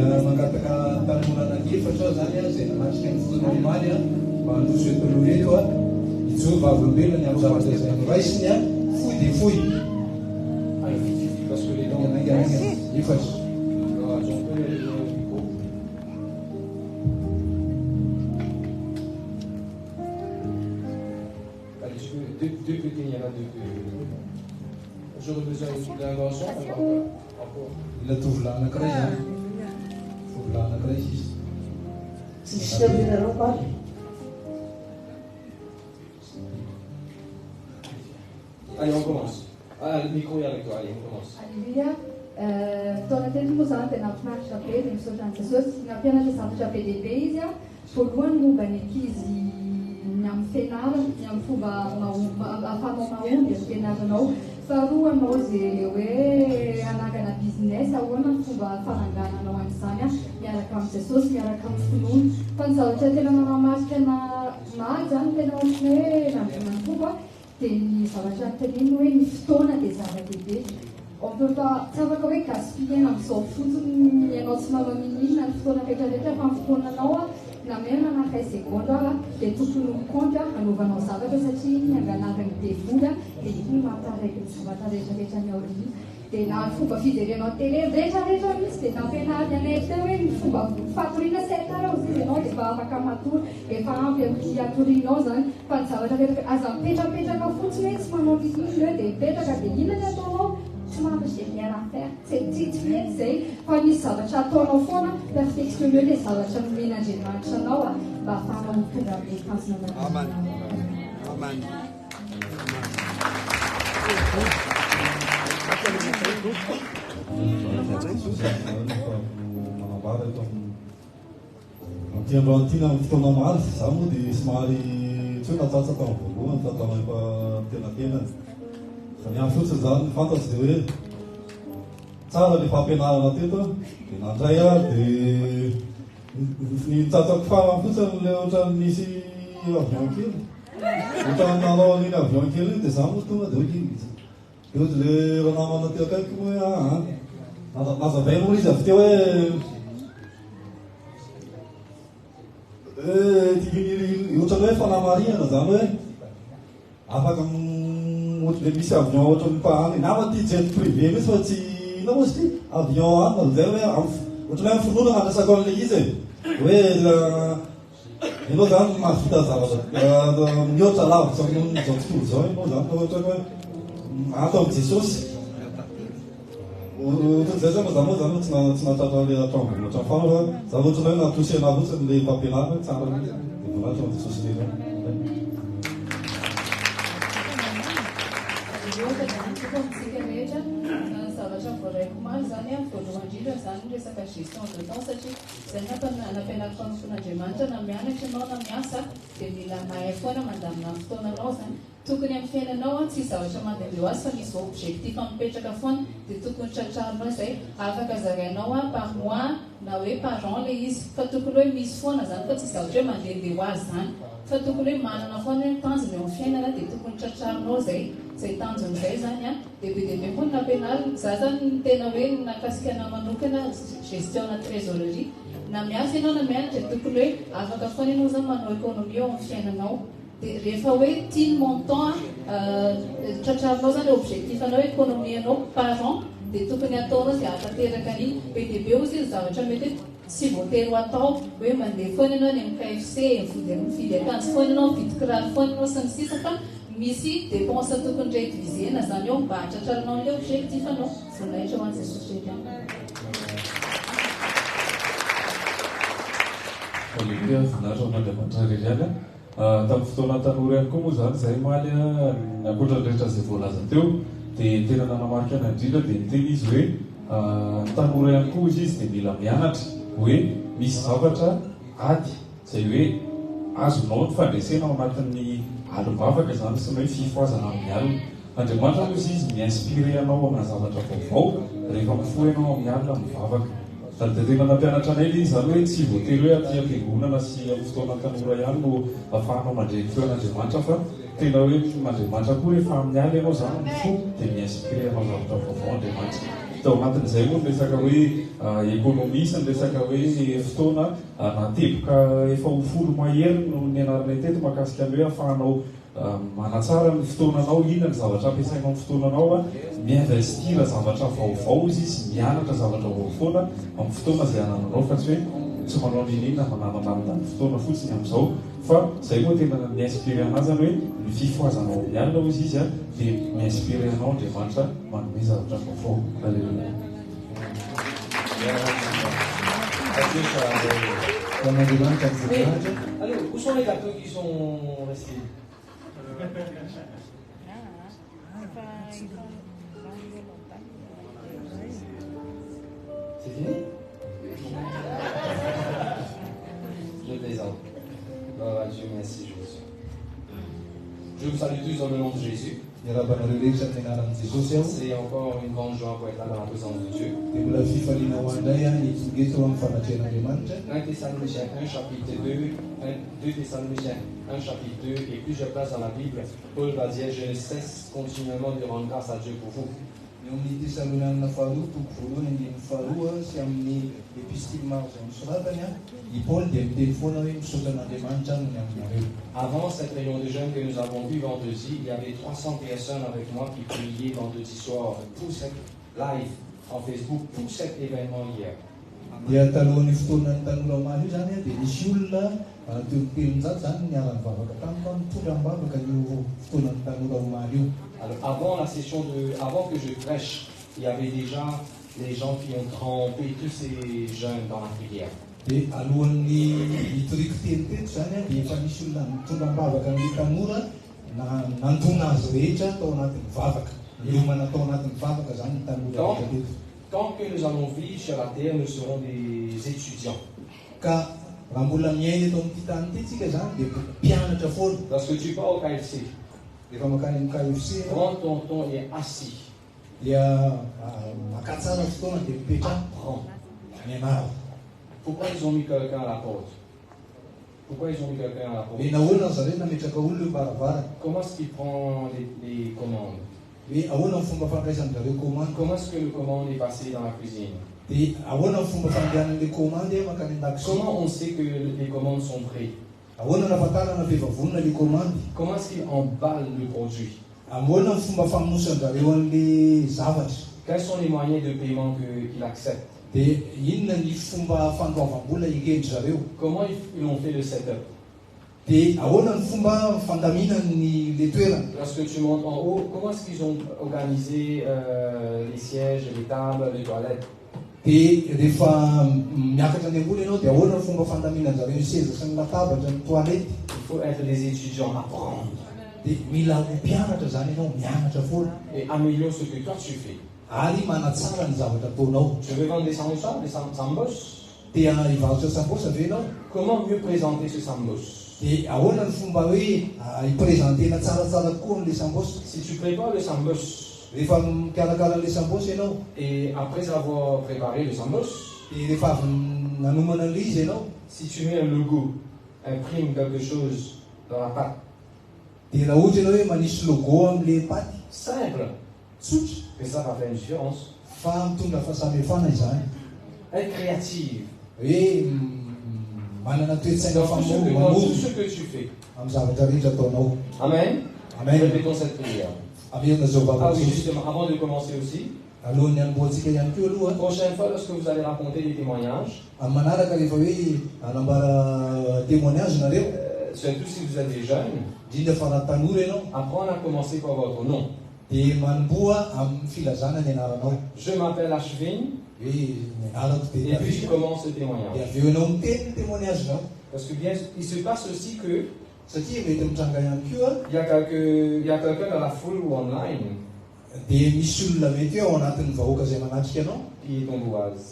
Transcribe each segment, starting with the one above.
dia mangataka tanora efatra zany zay nanatrika ny fotoana omaly mba handroso eto loreto ijoro vavolombelona amin'ny zavatra zay noraisiny fohy dia fohy efatra. J'aurais besoin d'intervention. Ila tovolahy anankiray zany. Tovolahy anankiray sisa. Tsisy fiavinareo paly. Allez, on commence. Ah, le micro est avec toi. Allez, on commence. Alléluia. Taona telo moa zany tena mahafinaritra be dia misaotra ny Jesosy nampianatra zavatra be lehibe izy a voalohany momba ny ankizy ny amin'ny fianarana ny amin'ny fomba ahafahanao mahomby amin'ny fianaranao faharoa anao zay hoe anangana business ahoana ny fomba fanangananao an'izany a miaraka amin'ny Jesosy miaraka amin'ny finoana fa ny zavatra tena manamarika na maly zany tena ohatry hoe nandrona ny fomba dia ny zavatra teneny hoe ny fotoana dia zava-dehibe. On peut pas savoir comment gaspiller dans son foot, il y a notre maman mini, dans le foot, on a déjà fait un foot, na même na kai seconda de tout nous compte à nous vamos saber que ça tient a ganhar de fuda de ir matar que se vai deixar que já me ouvi de na fuba fizeria no tele deixa isso de na pena de net também fuba faturina certa os de nós de baba camatur e fam que a turinosa pensava que as a peta no futsal mas não diz de peta que de ina já tô somary zay miara faire c'est titre zay fa nisy zavatra ataonao foana perfectionner le zavatra nomen'Andriamanitra anao a mba ahafahanao mitondra be tanjona Amen. Amen. Androantina amin'ny fotoana maro za moa dia somary tsy hoe natsatsaka amin'ny voalohany fatao efa tenatenany fa ny any fotsiny zany fantasy dia hoe tsara le fampianarana teto dia nandray a dia ny tsatsako farany fotsiny le ohatrany nisy avion kely ohatrany nanao an'iny avion kely iny dia za moa tonga dia hoe dia ohatry le ranamana teo akaiky hoe nazavay moa izy avy teo hoe ohatrany hoe fanamariana zany hoe afaka ohatry le misy avion ohatrany mpahany nama ty jet privé misy fa tsy ina moa izy ty avion any mazay hoe ohatrany hoe finoana anasako an'le izy hoe ianao zany mahavita zavatra mihoatra lavitra amin'izao tontolo zao ianao zany ohatrany hoe ato amin'ny Jesosy ohatran'izay zany za moa zany tsy natratra le atrambony ohatrany fana fa za ohatrany hoe natosena fotsiny le fampianarana tsara dia vonatra amin'ny Jesosy le zany zavatra voaraiko maro zany a voalohany indrindra zany resaka gestion de temps satria zay nampianaritra ny fon'Andriamanitra na mianatra ianao na miasa dia mila mahay foana mandamina ny fotoananao zany tokony amin'ny fiainanao a tsy zavatra mandeha ho azy fa misy objectif mipetraka foana dia tokony tratrarinao izay afaka zarainao a par mois na hoe par an le izy fa tokony hoe misy foana zany fa tsy zavatra hoe mandeha ho azy zany fa tokony hoe manana foana hoe tanjona eo amin'ny fiainana dia tokony tratrarinao zay tanjona zay zany a dia be dia be foana nampianarina za zany tena hoe nakasikana manokana gestion na trésorerie na miasa ianao na mianatra tokony hoe afaka foana ianao zany manao économie eo amin'ny fiainanao dia rehefa hoe tiany montant tratrarinao zany objectif anao économie anao par an dia tokony ataonao zay ahatanteraka an'iny be dia be ozy izy zavatra mety tsy voatery ho atao hoe mandeha foana ianao ny amin'ny KFC mividy akanjo foana ianao mividy kiraro foana ianao sy ny sisa fa misy dépense tokony révisena zany eo mba hatratrarinao an'ilay objectif anao vonaitra ho an'ny Jesosy eky Alléluia, voninahitra ho Andriamanitra reriana tamin'ny fotoana tanora ihany koa moa zany zahay maly ankoatra ny rehetra izay voalaza teo dia tena nanamarika ana indrindra dia niteny izy hoe ny tanora ihany koa izy dia mila mianatra hoe misy zavatra ady zay hoe azonao ny fandresena ao anatin'ny alom-bavaka zany sy hoe fifoazana amin'ny alina Andriamanitra moa izy miinspire anao amina zavatra vaovao rehefa mifoha ianao amin'ny alina mivavaka zany dia tena nampianatra anay izy zany hoe tsy voatery hoe aty am-piangonana sy amin'ny fotoana tanora ihany no ahafahanao mandreny feon'Andriamanitra fa tena hoe n'Andriamanitra koa rehefa amin'ny alina ianao zany mifo dia miinspire anao zavatra vaovao Andriamanitra tao anatin'izay moa ny resaka hoe économie sy ny resaka hoe fotoana nateboka efa ho folo mahery no ny anarana teto mahakasika ny hoe ahafahanao manatsara ny fotoananao, inona ny zavatra ampiasainao amin'ny fotoananao miinvestira zavatra vaovao izy sy mianatra zavatra vaofoana amin'ny fotoana izay anananao fa tsy hoe tsy manao ninina mananana amin'ny fotoana fotsiny amin'izao fa izay moa tena miinspiré anazy hoe ny fifoazanao mialina ho izy dia miinspiré anao Andriamanitra manome zavatra vaovao. Alleluia. Alors, où sont les gâteaux qui sont restés? C'est fini? Je plaisante. Oh, Dieu merci Jésus. Je vous salue tous dans le nom de Jésus. C'est encore une grande joie pour être là dans la présence de Dieu. 1 Thessaloniciens 1 chapitre 2, 2 Thessaloniciens 1 chapitre 2 et plusieurs places dans la Bible, Paul va dire je ne cesse continuellement de rendre grâce à Dieu pour vous. Avant cette réunion de jeunes que nous avons vue vendredi, il y avait 300 personnes avec moi qui priaient vendredi soir pour cette live en Facebook, pour cet événement hier. Alors avant que je prêche, il y avait déjà les gens qui ont trempé tous ces jeunes dans la prière. Tant que nous allons vivre sur la terre, nous serons des étudiants. Lorsque tu pars au KFC, prends ton temps et assis. Apprends. Pourquoi ils ont mis quelqu'un à la porte? Pourquoi ils ont mis quelqu'un à la porte? Comment est-ce qu'il prend les commandes? Comment est-ce que le commande est passé dans la cuisine? Comment on sait que les commandes sont prêtes? Comment est-ce qu'il emballe le produit? Quels sont les moyens de paiement qu'il accepte? Comment ils ont fait le setup? Lorsque tu montes en haut, comment est-ce qu'ils ont organisé les sièges, les tables, les toilettes? Il faut être des étudiants, apprendre. Et améliorer ce que toi tu fais. Je veux vendre des sambos. Comment mieux présenter ce sambos? Si tu prépares le sambos et après avoir préparé le sambos, si tu mets un logo, imprime quelque chose dans la pâte, simple, que ça va faire une différence. Être créative dans tout ce que tu fais. Amen. Répétons cette prière. Ah oui, justement, avant de commencer aussi, prochaine fois, lorsque vous allez raconter des témoignages, surtout si vous êtes des jeunes, apprendre à commencer par votre nom. Je m'appelle Ashvin, et puis je commence le témoignage. Parce que bien, il se passe aussi que il y a quelqu'un dans la foule ou online qui est tomboise.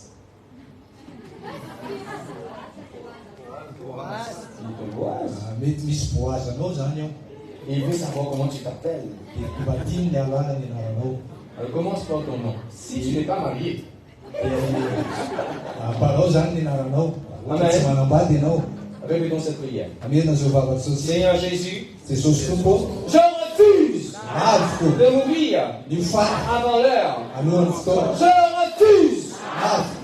Et il veut savoir comment tu t'appelles. Alors commence par ton nom. Si tu n'es pas marié. Amen. Répétons cette prière. Seigneur Jésus, je refuse de mourir avant l'heure. Je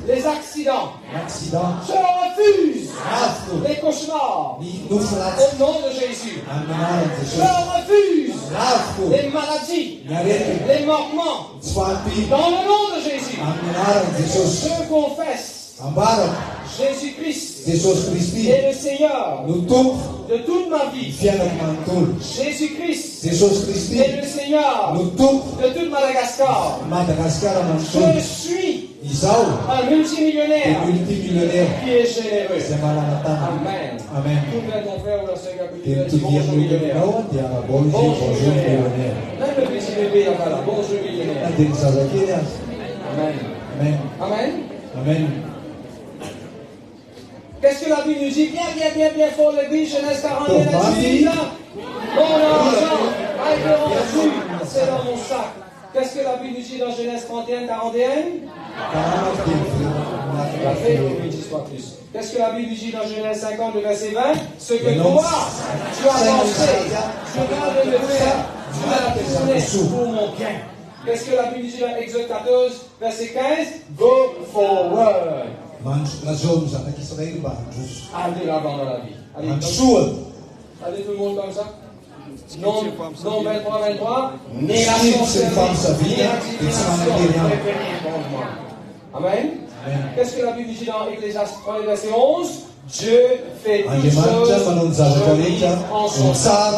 Les accidents. L'accident. Je refuse. Rafo. Les cauchemars. Nuflat. Au nom de Jésus. Amen. Je refuse. Rafo. Les maladies. Narete. Les manquements. Swapi. Dans le nom de Jésus. Amen. Jesus. Je confesse. Ambarak. Jésus-Christ Jesus Christi. est le Seigneur Nutuk. de toute ma vie. Fianak mantul. Jésus-Christ Jesus Christi. est le Seigneur Nutuk. de toute Madagascar. Madagascar Je mantul. suis Isao. un multimillionnaire Multimillionnaire. qui est généreux. C'est malanatan. Amen. Amen. Tout ton frère ou la sœur qui a connu Et Dieu, tu bonjour viens millionnaire. de là, bonjour, Bonjour bonjour, millionnaire. millionnaire. Même le petit bébé là-bas là, bonjour millionnaire. Amen. Amen. Amen. Amen. Amen. Qu'est-ce que la Bible nous dit? Bien fort, l'église, Genèse 41, Ton la mari. Bible, là. Mon argent a été rendu, c'est dans mon sac. Qu'est-ce que la Bible nous dit dans Genèse 31, 41? La paix ne dit pas plus. Qu'est-ce que la Bible nous dit dans Genèse 50, le verset 20? Ce que toi, tu as pensé, tu vas de le faire, tu l'as tourné pour mon bien. Qu'est-ce que la Bible dit dans Exode 14, verset 15? Go forward. Allez l'avant dans la vie. Allez, allez tout le monde comme ça. Non 23, négation sa vie, Amen. Qu'est-ce que la Bible dit dans Ecclésiaste 3, verset 11? Dieu fait toutes choses jolies en son temps.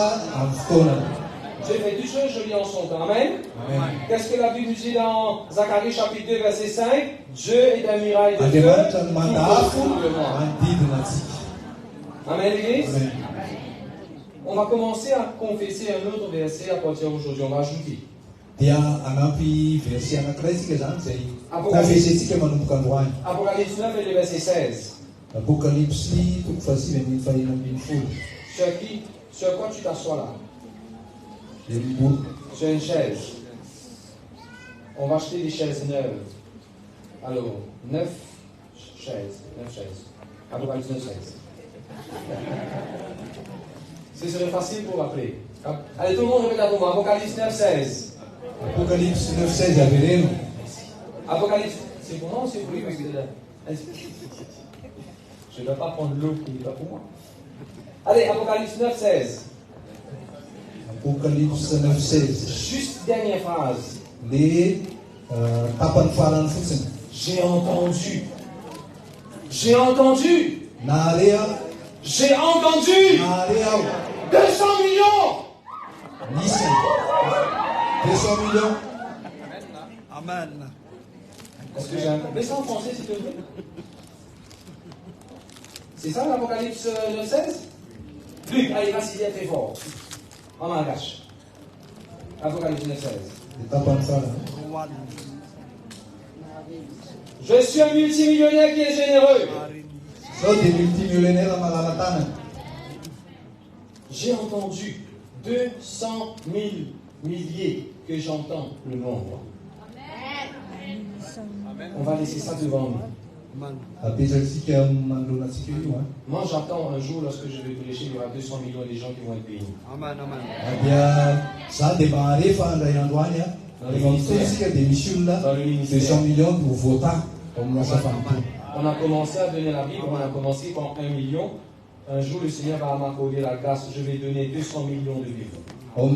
Dieu fait toutes choses jolies en son temps. Amen. Qu'est-ce que la Bible dit dans Zacharie chapitre 2, verset 5? Dieu est un mirail de feu tout autour de moi. Amen, l'église. On va commencer à confesser un autre verset à partir d'aujourd'hui. On va ajouter. Apocalypse 9 et le verset 16. Sur quoi tu t'assois là? Sur une chaise. On va acheter des chaises neuves. Alors, 9 chaises. Apocalypse 9, 16. Ce serait facile pour rappeler. Allez, tout le monde répète à moi. Apocalypse 9, 16. Apocalypse 9, 16, avereno. Apocalypse, c'est pour moi ou c'est pour lui? Je ne vais pas prendre l'eau qui n'est pas pour moi. Allez, Apocalypse 9, 16. Apocalypse 9, 16. Juste dernière phrase. J'ai entendu. J'ai entendu. 200 millions. 200 millions. Amen. Est-ce que j'ai un... Mais ça en français, s'il te plaît. C'est ça l'Apocalypse 9, 16? Luc, allez, vas-y, viens très fort. En langage. Apocalypse 9, 16. Je suis un multimillionnaire qui est généreux. J'ai entendu 200 000 milliers que j'entends le nombre. On va laisser ça devant nous. Moi, j'attends un jour, lorsque je vais prêcher, il y aura 200 millions de gens qui vont être bénis. Amen. Dans le ministère. 200 millions pour voter. On a commencé à donner la Bible, on a commencé par 1 million. Un jour, le Seigneur va m'accorder la grâce, je vais donner 200 millions de Bibles. Tous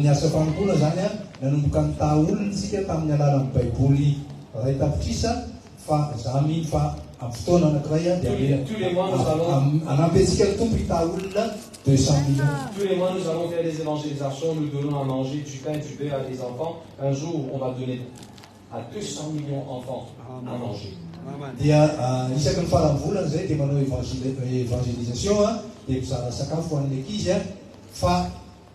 les mois, nous allons faire des évangélisations, nous donnons à manger du pain, du beurre à des enfants. Un jour, on va donner à 200 millions d'enfants à manger. Isaky ny faramvolana zay dia manao évangélisation dia mizara sakafo ho an'ny ankizy fa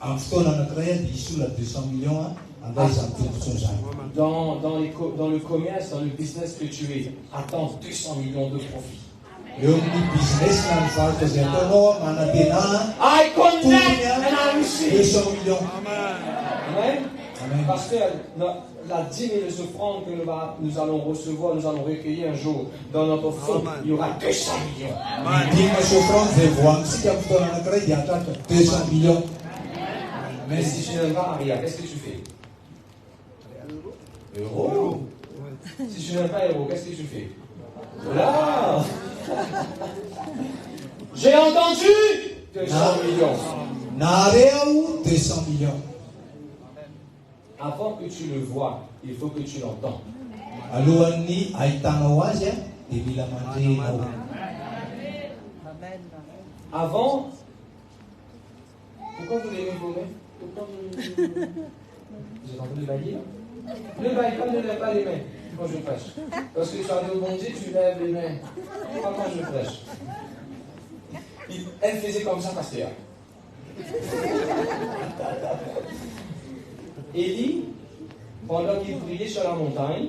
amin'ny fotoana anankiray dia isy olona 200 millions andray izany tombontsoa zany. Dans le commerce, dans le business que tu es, attends 200 millions de profit. Eo amin'ny business na mivarotra zay ataonao manantena tombony 200 millions. Amen. Parce que la dîme et les offrandes que nous allons recevoir, nous allons recueillir un jour dans notre fonds, il y aura 200 millions. Amen. 200 millions. Mais si tu n'aimes pas Maria, qu'est-ce que tu fais? Euro. Si tu n'aimes pas euro, qu'est-ce que tu fais? Là. J'ai entendu 200 millions. Nareu 200 millions. Avant que tu le vois, il faut que tu l'entends. Alohany ahitana azy dia mila mandrenao. Avant, pourquoi vous levez vos mains? Pourquoi vous êtes en train de bailler? Ne baille pas, ne lève pas les mains quand je prêche. Parce que tu as dit au bon Dieu, tu lèves les mains. Pas quand je prêche. Elle faisait comme ça, pasteur. Élie, pendant qu'il priait sur la montagne,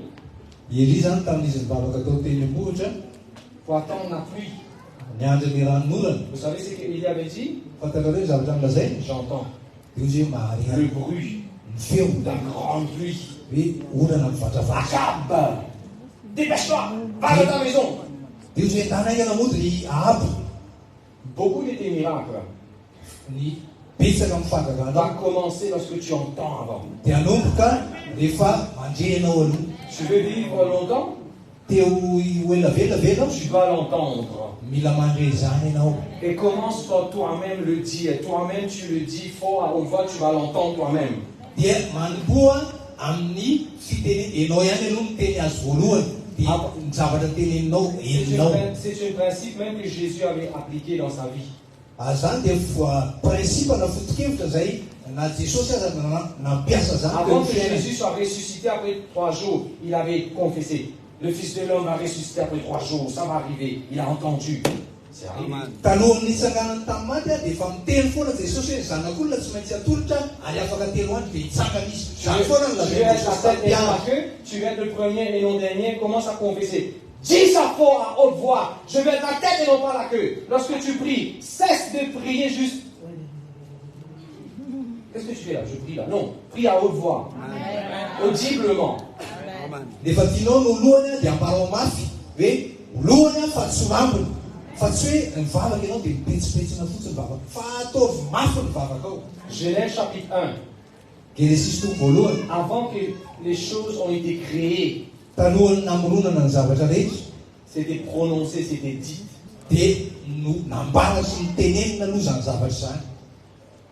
pour attendre la pluie. Vous savez ce qu'Élie avait dit? J'entends le bruit d'un grand pluie. Akab, dépêche-toi, va dans ta maison. Beaucoup de tes miracles va commencer lorsque tu entends avant. Tu veux vivre longtemps? Tu vas l'entendre. Et commence par toi-même le dire. Toi-même tu le dis fort à haute voix, tu vas l'entendre toi-même. C'est un principe même que Jésus avait appliqué dans sa vie. Avant que Jésus soit ressuscité après 3 jours, il avait confessé. Le Fils de l'homme va ressusciter après 3 jours, ça va arriver. Il a entendu. C'est arrivé. Tu vas être le premier et non dernier, commence à confesser. Dis ça fort à haute voix. Je vais être la tête et non pas la queue. Lorsque tu pries, cesse de prier juste. Qu'est-ce que tu fais là? Je prie là. Non, prie à haute voix. Audiblement. Genèse chapitre 1. Avant que les choses ont été créées, c'était prononcé, c'était dit.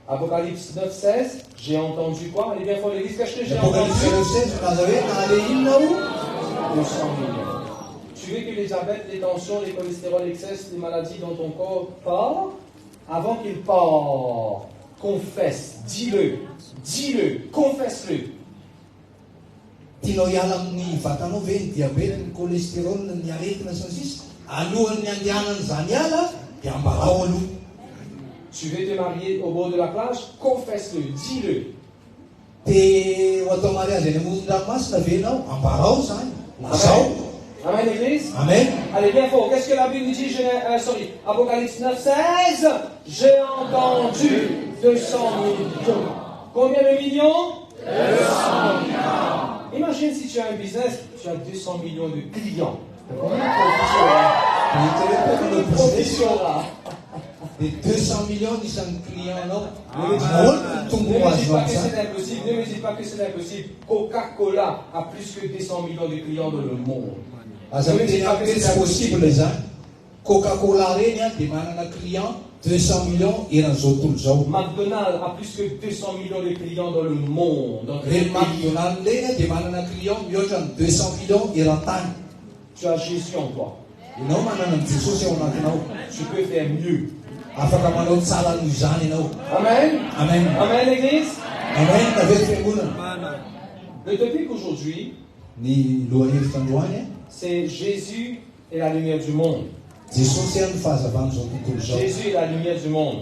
Apocalypse 9:16, j'ai entendu quoi? Allez bien fort l'église, qu'est-ce que j'ai entendu? 200 millions. Tu veux que les diabètes, les tensions, les cholestérol, l'excès, les maladies dans ton corps partent? Avant qu'ils partent, confesse, dis-le, confesse-le. Tu veux te marier au bord de la plage? Confesse-le, dis-le. Amen, l'église? Amen. Allez bien fort. Qu'est-ce que la Bible dit? Apocalypse 9:16. J'ai entendu 200 millions. Combien de millions? 200 millions. Imagine si tu as un business, tu as 200 millions de clients. Combien de profession là? Des 200 millions de clients, non? Ne me dis pas que c'est impossible. Ne me dis pas que c'est impossible. Coca-Cola a plus que 200 millions de clients dans le monde. Ne me dis pas que c'est possible. Coca-Cola, il y a des clients, 200 millions, et McDonald's a plus que 200 millions de clients dans le monde. McDonald's, il y a des clients, 200 millions, et tu as Jésus en toi. Tu peux faire mieux. Amen. Amen. Amen, l'église. Amen. Le topic aujourd'hui, c'est Jésus est la lumière du monde. Jésus est la lumière du monde.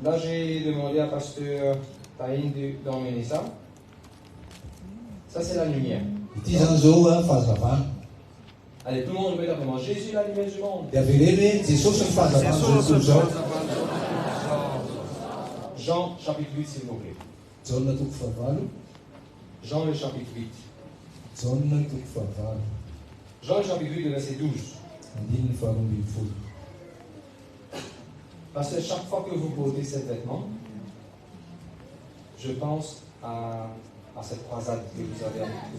Là, j'ai demandé à pasteur Taïn d'emmener ça. Ça, c'est la lumière. Allez, tout le monde répète après moi. Jésus est la lumière du monde. Jean chapitre 8, s'il vous plaît. Jean le chapitre 8. Jean le chapitre 8, verset 12. Parce que chaque fois que vous portez ces vêtements, je pense à à cette croisade que vous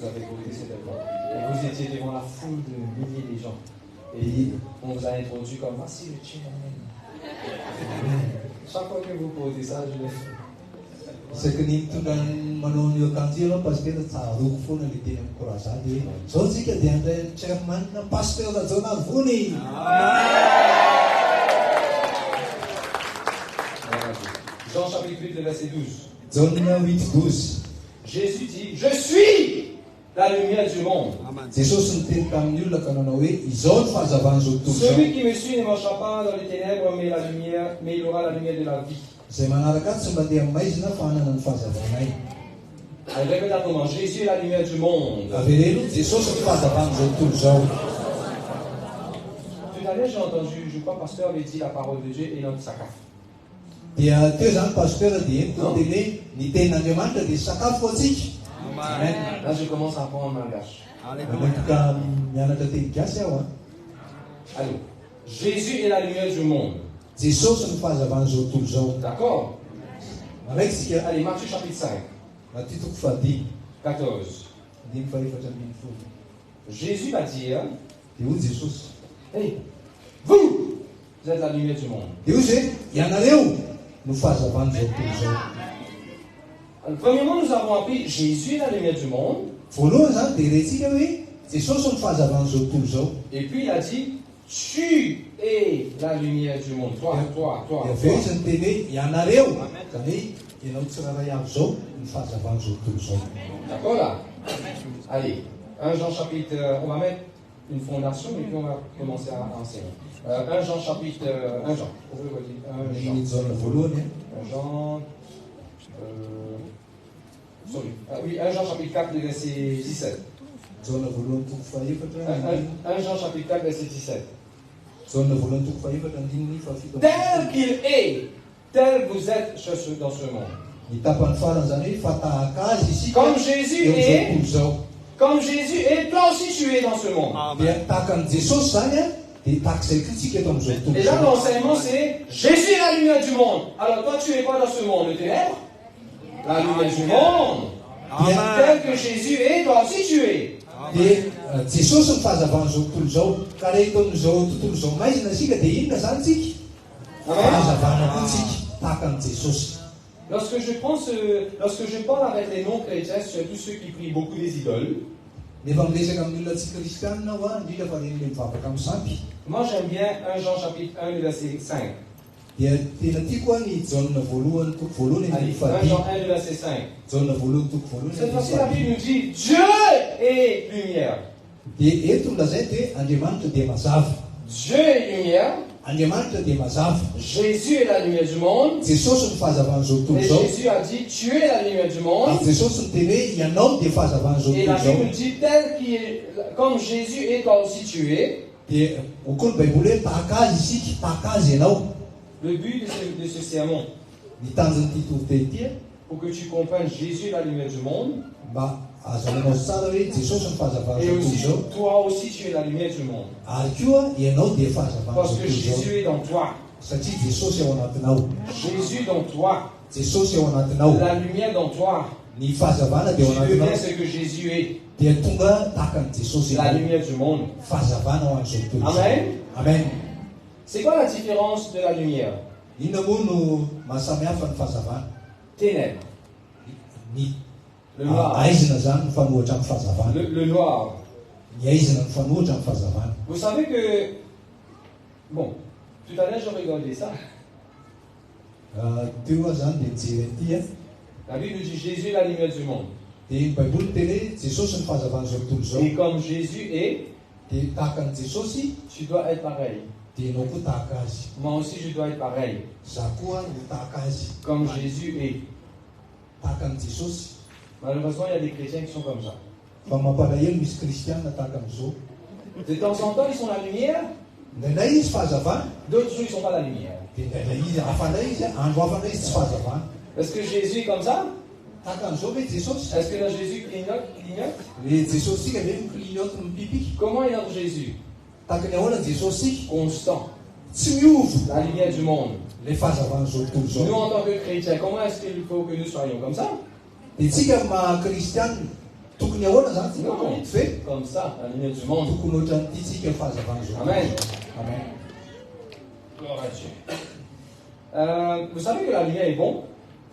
avez goûté cet événement. Et vous étiez devant la foule de milliers de gens. Et on vous a introduit comme voici le chairman. Chaque fois que vous posez ça, je le fais. C'est que nous avons un candidat parce que nous avons fait un croisade. Je dis que le chairman, le pasteur de la zone Vouni. Jean chapitre 8, verset 12. Jean 8, 12. Jésus dit, je suis la lumière du monde. Celui qui me suit ne marchera pas dans les ténèbres, mais il aura la lumière de la vie. Elle répète à tout le monde, Jésus est la lumière du monde. Tout à l'heure, j'ai entendu, je crois, pasteur avait dit la parole de Dieu et notre sakaf. Amen. Là, je commence à apprendre en langage. Allô. Jésus est la lumière du monde. D'accord. Allez, Matthieu chapitre 5. 14. Jésus va dire, hey, vous êtes la lumière du monde. Premièrement, nous avons appris Jésus est la lumière du monde. Et puis il a dit, tu es la lumière du monde. Toi. D'accord là? Allez, 1 Jean chapitre, on va mettre une fondation et puis on va commencer à enseigner. 1 Jean chapitre, 1 Jean. Oui, 1 Jean chapitre 4, verset 17. 1 Jean chapitre 4, verset 17. Tel qu'il est, tel vous êtes dans ce monde. Comme Jésus est, toi aussi tu es dans ce monde. Et là, l'enseignement c'est Jésus est la lumière du monde. Alors toi, tu es pas dans ce monde, le ténèbre? La lumière du monde. Tel que Jésus est, toi aussi tu es. Lorsque je parle avec les non-chrétiens, surtout ceux qui prient beaucoup des idoles, moi j'aime bien 1 Jean chapitre 1, verset 5. Allez, 1 Jean 1, verset 5. Cette fois-ci, la Bible nous dit Dieu est lumière. Dieu est lumière. Jésus est la lumière du monde. Et Jésus a dit tu es la lumière du monde. Et la Bible nous dit tel qui est, comme Jésus est, toi aussi tu es. Le but de ce sermon, pour que tu comprennes Jésus est la lumière du monde. Et aussi, toi aussi tu es la lumière du monde. Parce que Jésus est dans toi. Jésus dans toi. La lumière dans toi. Tu deviens ce que Jésus est. La lumière du monde. Amen. Amen. C'est quoi la différence de la lumière? Ténèbres. Le noir. Le noir. Vous savez que, bon, tout à l'heure je regardais ça. La Bible dit Jésus est la lumière du monde. Et comme Jésus est, tu dois être pareil. Moi aussi je dois être pareil. Comme Jésus est. Malheureusement, il y a des chrétiens qui sont comme ça. De temps en temps, ils sont la lumière. D'autres jours, ils ne sont pas la lumière. Est-ce que Jésus est comme ça? Est-ce que Jésus clignote? Comment est notre Jésus? Constant. La lumière du monde. Nous, en tant que chrétiens, comment est-ce qu'il faut que nous soyons comme ça? tsika ma kristiana tokony ahoana zany Non, fe comme ça, la lumière du monde. tokony ohatran'ity tsika fahazavana zao. Amen. Amen. Gloire à Dieu. Vous savez que la lumière est bon.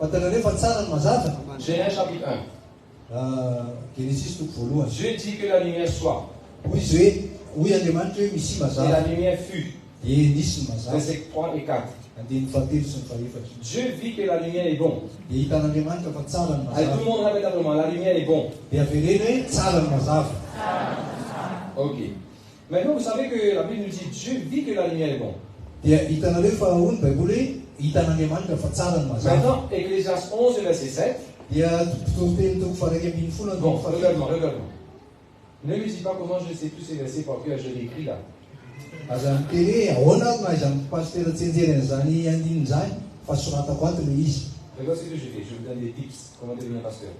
Fatanareo fa tsara ny mazava. Genèse chapitre 1. Genesis toko voalohany. Dieu dit que la lumière soit. Hoy izy hoe hoy Andriamanitra hoe misy Et la mazava. lumière fut. Dia nisy ny mazava. Versets 3 et 4. Andiny fahatelo sy ny fahefatry. Dieu vit que la lumière est bon. Dia hitan'Andriamanitra fa tsara ny Allez, tout le mazava. monde répète après moi, la lumière est bon. Dia avereny hoe tsara ny mazava. Ok. Maintenant, vous savez que la Bible nous dit Dieu vit que la lumière est bon. Dia hitanareo fa hoy ny Baiboly hoe hitan'Andriamanitra fa tsara ny mazava. Maintenant, Ecclésiaste 11, verset 7. Dia toriteny toko faha 2:10 Bon, regarde-moi, regarde-moi. Ne me dis pas comment je sais tous ces versets par cœur, je l'écris là. aza miteny hoe ahoana na iza pasteur tsenjery an'izany andininy zany fa soratako ato le izy. Regarde ce que je fais, je vous donne des tips, comment devenir pasteur.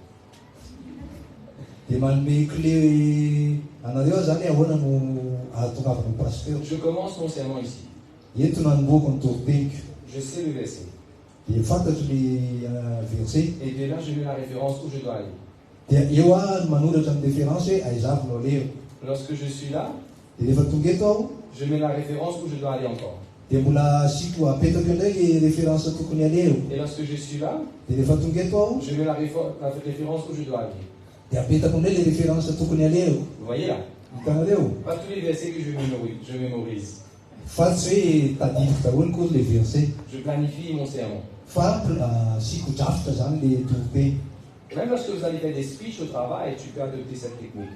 Dia manome clé anareo zany ahoana no ahatongavana pasteur. Je commence mon sermon ici. Eto nanomboako ny toriteniko. Je sais le verset. Dia fantatro le verset. Et de là, je mets la référence où je dois aller. Dia eo no manoratra amin'ny référence hoe aizavinao leo. Lorsque je suis là, Dia rehefa tonga eto aho je mets la référence où je dois aller encore. dia mbola asiko apetako indray le référence tokony aleo. Et lorsque je suis là, Dia rehefa tonga eto aho je mets la référence où je dois aller. dia apetako indray le référence tokony aleo. Vous voyez là? Hitanareo Pas tous les versets que je mémorise. fa tsy hoe tadidiko daholo koa le verset Je planifie mon sermon. fa asiko drafitra zany le toriteny. Même lorsque vous allez faire des speeches au travail, tu peux adopter cette technique.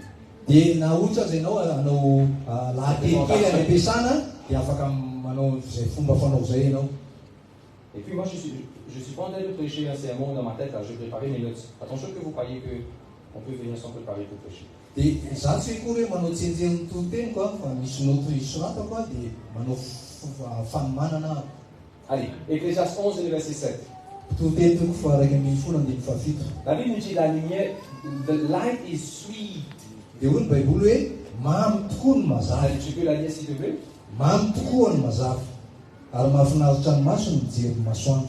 Dia na ohatra zay ianao hanao lahakelikely any am-piasana dia afaka manao zay fomba fanao zay ianao. Et puis moi, je suis pas en train de prêcher un sermon dans ma tête, là, je préparais mes notes. Attention que vous croyez qu'on peut venir sans préparer pour prêcher. Dia za tsy hoe kory hoe manao tsenjeny toriteny koa fa misy noto isoratako a dia manao fanomanana. Allez, Ecclésiaste 11, verset 7. Toriteny toko fa 1:17. La Bible nous dit la lumière, the light is sweet. Dia hoy ny Baiboly hoe mamy tokoa ny mazava. Allez, tu peux la lire s'il te plaît? Mamy tokoa ny mazava ary mahafinaritra ny maso ny mijery ny masoandro.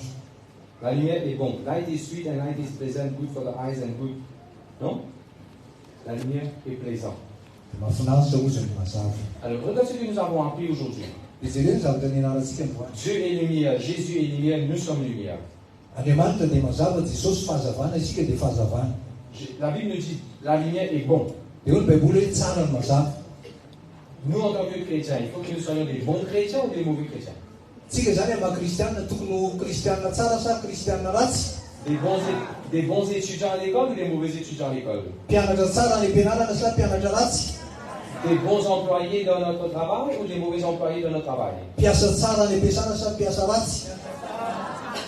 La lumière est bon. Light is sweet and light is pleasant, good for the eyes and good. Non? La lumière est plaisante. Mahafinaritra ozy ny mazava. Alors, regarde ce que nous avons appris aujourd'hui. Dia zay reny zavatra nianarantsika ny voany. Dieu est lumière, Jésus est lumière, nous sommes lumière. Andriamanitra dia mazava, Jesosy fahazavana, isika dia fahazavana. La Bible nous dit la lumière est bon. Dia hoy ny Baiboly hoe tsara ny mazava. Nous, en tant que chrétiens, il faut que nous soyons des bons chrétiens ou des mauvais chrétiens. Tsika zany maha kristianina tokony ho kristianina tsara sa kristianina ratsy. Des bons étudiants à l'école ou des mauvais étudiants à l'école. Mpianatra tsara any am-pianarana sa mpianatra ratsy. Des bons employés dans notre travail ou des mauvais employés dans notre travail. Mpiasa tsara any am-piasana sa mpiasa ratsy.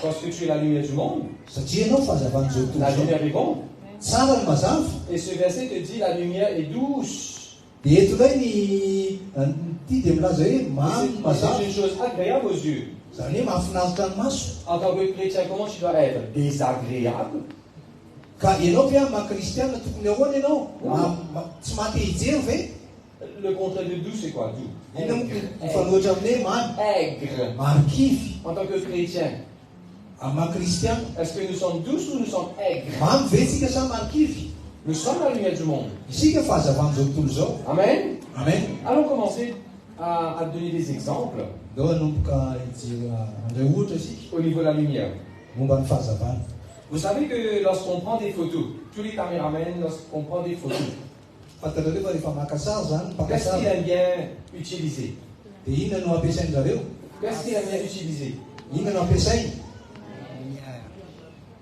Parce que tu es la lumière du monde. Satria ianao fahazavan'izao tontolo La zao. lumière est bonne. Tsara ny mazava. Et ce verset te dit la lumière est douce. Dia eto indray ity dia milaza hoe mamy ny mazava. C'est une chose agréable aux yeux. Zany hoe mahafinaritra ny maso. En tant que chrétien, comment tu dois être? Désagréable. Ka ianao ve maha kristianina tokony ahoana ianao? Tsy mahate hijery ve? Le contraire de doux, c'est quoi? Doux. Ina mifanohitra amin'ny hoe mamy. Aigre. Marikivy. En tant que chrétien, Maha kristiana. est-ce que nous sommes douces ou nous sommes aigres? Mamy ve tsika sa marikivy? Nous sommes la lumière du monde. Isika fahazavan'izao tontolo zao. Amen. Amen. Allons commencer à donner des exemples Dao hanomboka hijery andray ohatra isika au niveau de la lumière. momba ny fahazavana. Vous savez que lorsqu'on prend des photos, tous les caméramans, lorsqu'on prend des photos, Fantatrareo fa rehefa maka sary zany qu'est-ce qu'il mpakasary aime bien utiliser? dia inona no ampiasain'zareo? Qu'est-ce qu'il aime bien utiliser? Inona no ampiasainy?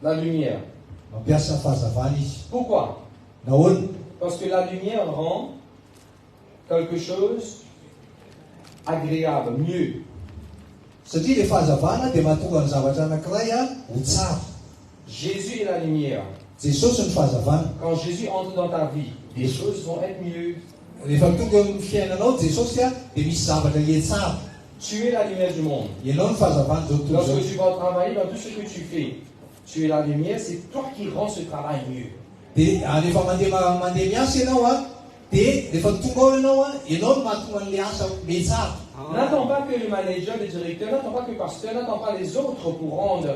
La lumière. Mampiasa fahazavana izy. Pourquoi? Nahoana? Parce que la lumière rend quelque chose agréable, mieux. Satria le fahazavana dia mahatonga ny zavatra anankiray ho tsara. Jésus est la lumière. Jesosy ny fahazavana. Quand Jésus entre dans ta vie, des choses vont être mieux. Rehefa tonga amin'ny fiainanao Jesosy dia misy zavatra tsara. Tu es la lumière du monde. Ianao ny fahazavana zao tontolo zao. Lorsque tu vas travailler dans tout ce que tu fais, tu es la lumière, c'est toi qui rends ce travail mieux. Dia rehefa mandeha miasa ianao dia rehefa tonga ao ianao no mahatonga an'ilay asa me tsara. N'attends pas que le manager, le directeur, n'attends pas que le pasteur, n'attends pas les autres pour rendre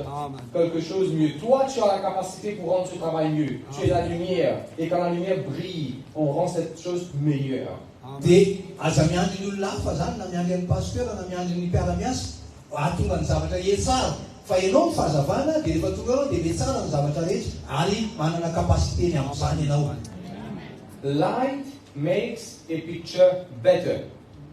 quelque chose mieux. Toi, tu as la capacité pour rendre ce travail mieux. Tu es la lumière. Et quand la lumière brille, on rend cette chose meilleure. Dia aza miandry ny olona hafa zany na miandry amin'ny pasteur na miandry ny mpiara-miasa ahatonga ny zavatra etsara fa ianao ny fahazavana dia rehefa tonga anao dia metsara ny zavatra rehetra ary manana kapasité ny amin'izany ianao. Light makes a picture better.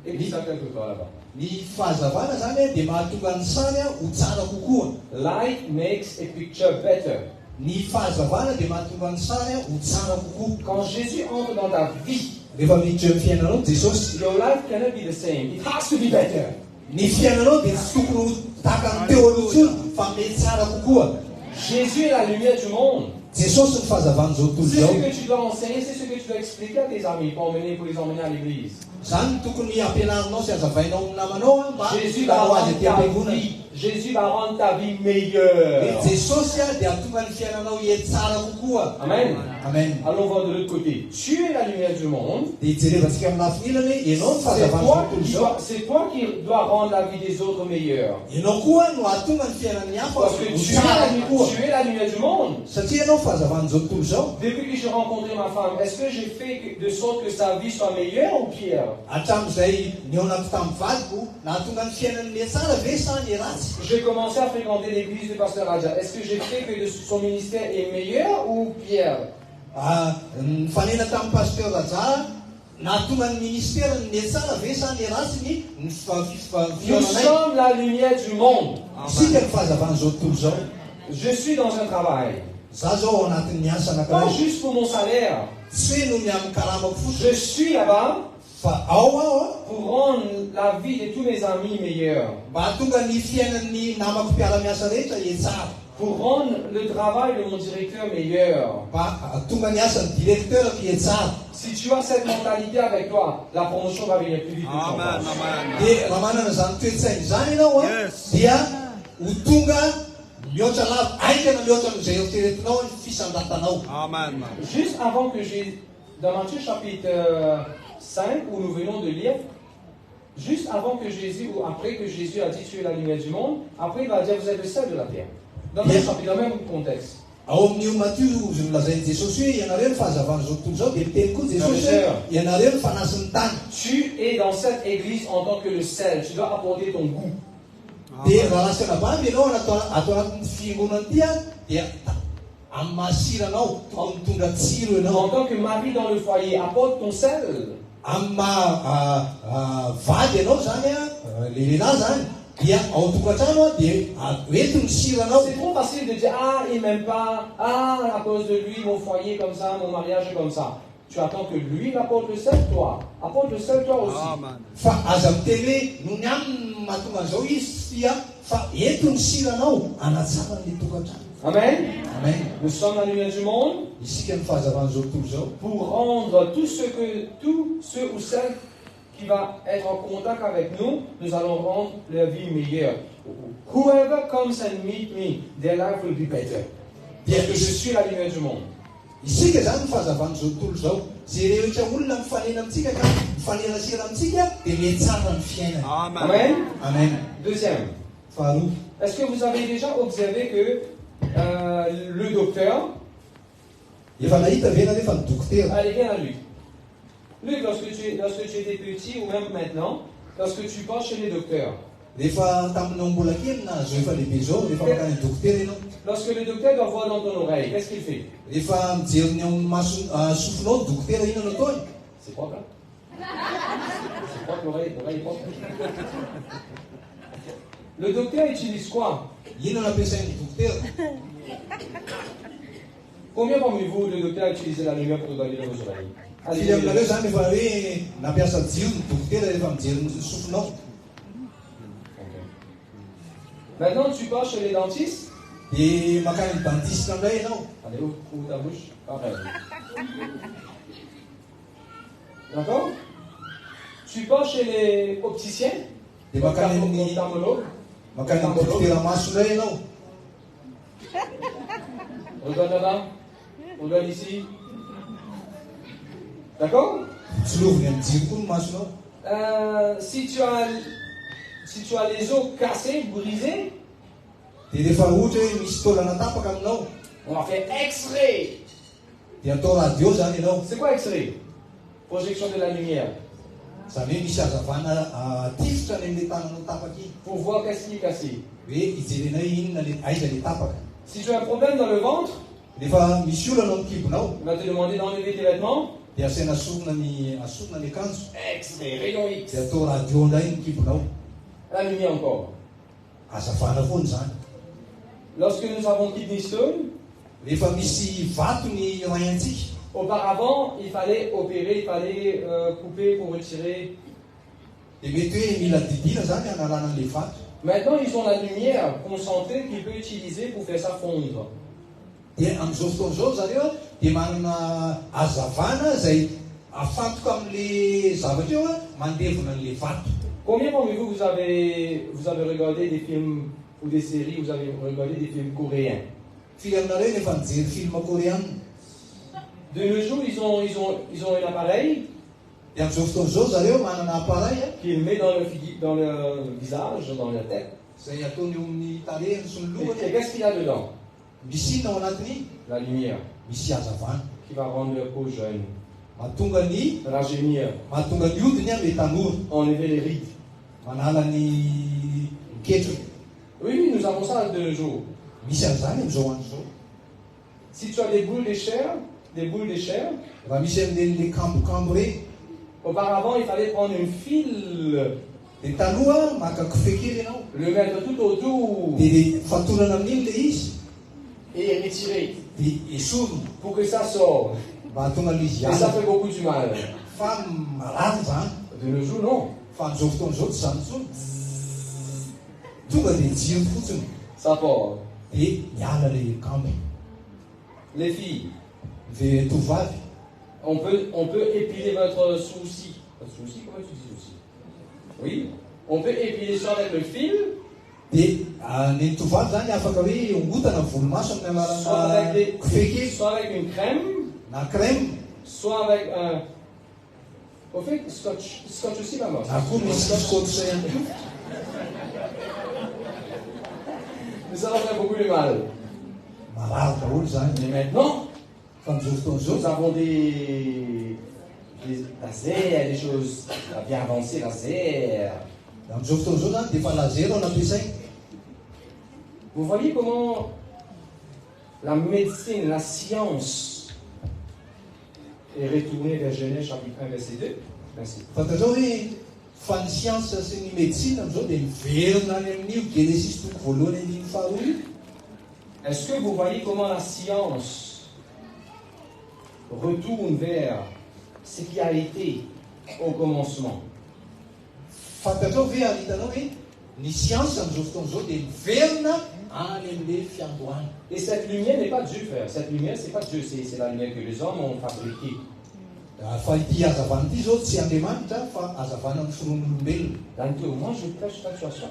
Écris ça quelque part là-bas. Ny fahazavana zany dia mahatonga ny sary ho tsara kokoa. Light makes a picture better. Ny fahazavana dia mahatonga ny sary ho tsara kokoa. Quand Jésus entre dans ta vie, rehefa miditra amin'ny fiainanao Jesosy, your life cannot be the same. It has to be better. Ny fiainanao dia tsy tokony tahaka ny teo aloha intsony fa mety tsara kokoa. Jésus est la lumière du monde. Jesosy ny fahazavana zao tontolo C'est zao. ce que tu dois enseigner, c'est ce que tu dois expliquer à tes amis pour les emmener à l'église. Zany tokony ampianarinao sy azavainao amin'ny namanao mba Jésus va ho azy rendre aty ta am-piangonana. vie. Jésus va rendre ta vie meilleure. Jesosy dia atonga ny fiainanao hiety tsara kokoa. Amen. Amen. Allons voir de l'autre côté. Tu es la lumière du monde. Dia jerevantsika amin'ny lafiny ilany ianao ny fahazavana tontolo zao. C'est toi qui dois rendre la vie des autres meilleure. Ianao koa no atonga ny fiainan'ny hafa Parce que tu es la lumière du monde. Satria ianao fahazavana zao tontolo zao. Depuis que j'ai rencontré ma femme, est-ce que j'ai fait de sorte que sa vie soit meilleure ou pire? Hatramin'izay niaonako tamin'ny vadiko nahatonga ny fiainany ny tsara ve sa ny ratsy? J'ai commencé à fréquenter l'église du pasteur Raja. Est-ce que j'ai fait que son ministère est meilleur ou pire? Ny fanena tamin'ny pasteur Raja nahatonga ny ministère ny tsara ve sa ny ratsy ny Nous sommes la lumière du monde. Isika ny fahazavana zao tontolo zao. Je suis dans un travail. Za zao ao anatin'ny miasa Pas anankiray. juste pour mon salaire. Tsy noho ny amin'ny karamako fotsiny. Je suis là-bas Fa ao pour rendre la vie de tous mes amis meilleure. mba hatonga ny fiainan'ny namako mpiara-miasa rehetra etsara. Pour rendre le travail de mon directeur meilleur. Mba hatonga ny asan'ny directeur etsara. Si tu as cette mentalité avec toi, la promotion va venir plus vite. Amen. Dia raha manana zany toetsainy zany ianao dia ho tonga mihoatra lava aika na mihoatra amin'izay eritreretinao ny fisandratanao. Amen. Juste avant que j'ai, dans Matthieu chapitre 5, où nous venons de lire, juste avant que Jésus, ou après que Jésus a dit tu es la lumière du monde, après il va dire vous êtes le sel de la terre. Dans le même chapitre, dans le même contexte. Ao amin'io Matthieu izy nolazainy Jesosy hoe ianareo ny fahazavana zao tontolo zao dia miteny koa Jesosy hoe ianareo ny fanasin'ny tany. Tu es dans cette église en tant que le sel, tu dois apporter ton goût. Dia raha lasana bamby ianao atao anatin'ny fiangonana ity dia amin'ny mahasiranao ao mitondra tsiro ianao. En tant que mari dans le foyer, apporte ton sel. Amin'ny vady ianao zany lehilahy zany dia ao tokantrano dia hoenty ny siranao. C'est trop facile de dire ah il m'aime pas, ah à cause de lui mon foyer est comme ça, mon mariage est comme ça. Tu attends que lui apporte le sel, toi. Apporte le sel toi aussi. Fa aza miteny hoe noho ny aminy mahatonga an'izao izy dia fa eto ny siranao anatsara ny tokantrano. Amen. Amen. Nous sommes la lumière du monde. Isika ny fahazavana zao tontolo zao. Pour rendre tous ceux ou celles qui va être en contact avec nous, nous allons rendre leur vie meilleure. Whoever comes and meet me, their life will be better. Parce que je suis la lumière du monde. Isika zany fahazavana zao tontolo zao. Zay rehetra olona mifanena amintsika ka mifanerasera amintsika dia mety tsara ny fiainana. Amen. Amen. Deuxième. Faharoa. Est-ce que vous avez déjà observé que le docteur... Efa nahita ve ianareo fa ny dokotera? Allez, viens à Luc. Luc, lorsque tu étais petit ou même maintenant, lorsque tu passes chez les docteurs, Rehefa taminao mbola kely na zao efa lehibe zao rehefa makany dokotera ianao. lorsque le docteur doit voir dans ton oreille, qu'est-ce qu'il fait? Rehefa mijery ny ao amin'ny sofinao dokotera ino anao ataony? C'est propre, hein? C'est propre, l'oreille est propre. Le docteur utilise quoi? Ino nampiasain'ny dokotera? Combien parmi vous, le docteur a utilisé la lumière pour regarder dans vos oreilles? Firy aminareo zany efa hoe nampiasa jiro ny dokotera rehefa mijery ny sofinao. Maintenant, tu pars chez les dentistes. Dia makany ny dentiste amin'ilay ianao. Allez, ouvre ta bouche. Pareil. D'accord? Tu pars chez les opticiens. Dia makany amin'ny ophtalmologue. makany amin'ny dokotera masonay ianao. Regarde là-bas. Regarde ici. D'accord? Tsy loviny amin'ny jiro koa ny masonao. Si tu as les os cassés, brisés, on va faire X-ray. C'est quoi X-ray? Projection de la lumière. Pour voir qu'est-ce qui est cassé. Si tu as un problème dans le ventre, il va te demander d'enlever tes vêtements. X-ray, rayon X. La lumière encore. Lorsque nous avons kidney stone, auparavant, il fallait opérer, il fallait couper pour retirer. Maintenant, ils ont la lumière concentrée qu'ils peuvent utiliser pour faire ça fondre. Combien parmi vous, vous avez regardé des films ou des séries, vous avez regardé des films coréens? De nos jours, ils ont un appareil qu'ils mettent dans le visage, dans la tête. Et qu'est-ce qu'il y a dedans? La lumière qui va rendre leur peau jeune, rajeunir, enlever les rides. Oui, nous avons ça de nos jours. Si tu as des boules de chair, auparavant il fallait prendre un fil, le mettre tout autour et retirer pour que ça sorte. Et ça fait beaucoup du mal. De nos jours, non. Ça part. Les filles, on peut épiler votre sourcil. Votre sourcil, comment tu dis sourcil? Oui, on peut épiler ça avec le fil. Soit avec une crème, soit avec un. Au fait, scotch aussi, maman. Mais ça va faire beaucoup de mal. Mais maintenant, nous avons des lasers, des choses bien avancées, lasers. Vous voyez comment la médecine, la science est retournée vers Genèse chapitre 1, verset 2. Merci. Est-ce que vous voyez comment la science retourne vers ce qui a été au commencement? Et cette lumière n'est pas Dieu, frère. Cette lumière, c'est pas Dieu, c'est la lumière que les hommes ont fabriquée. Moi, je prêche pas tu as soif.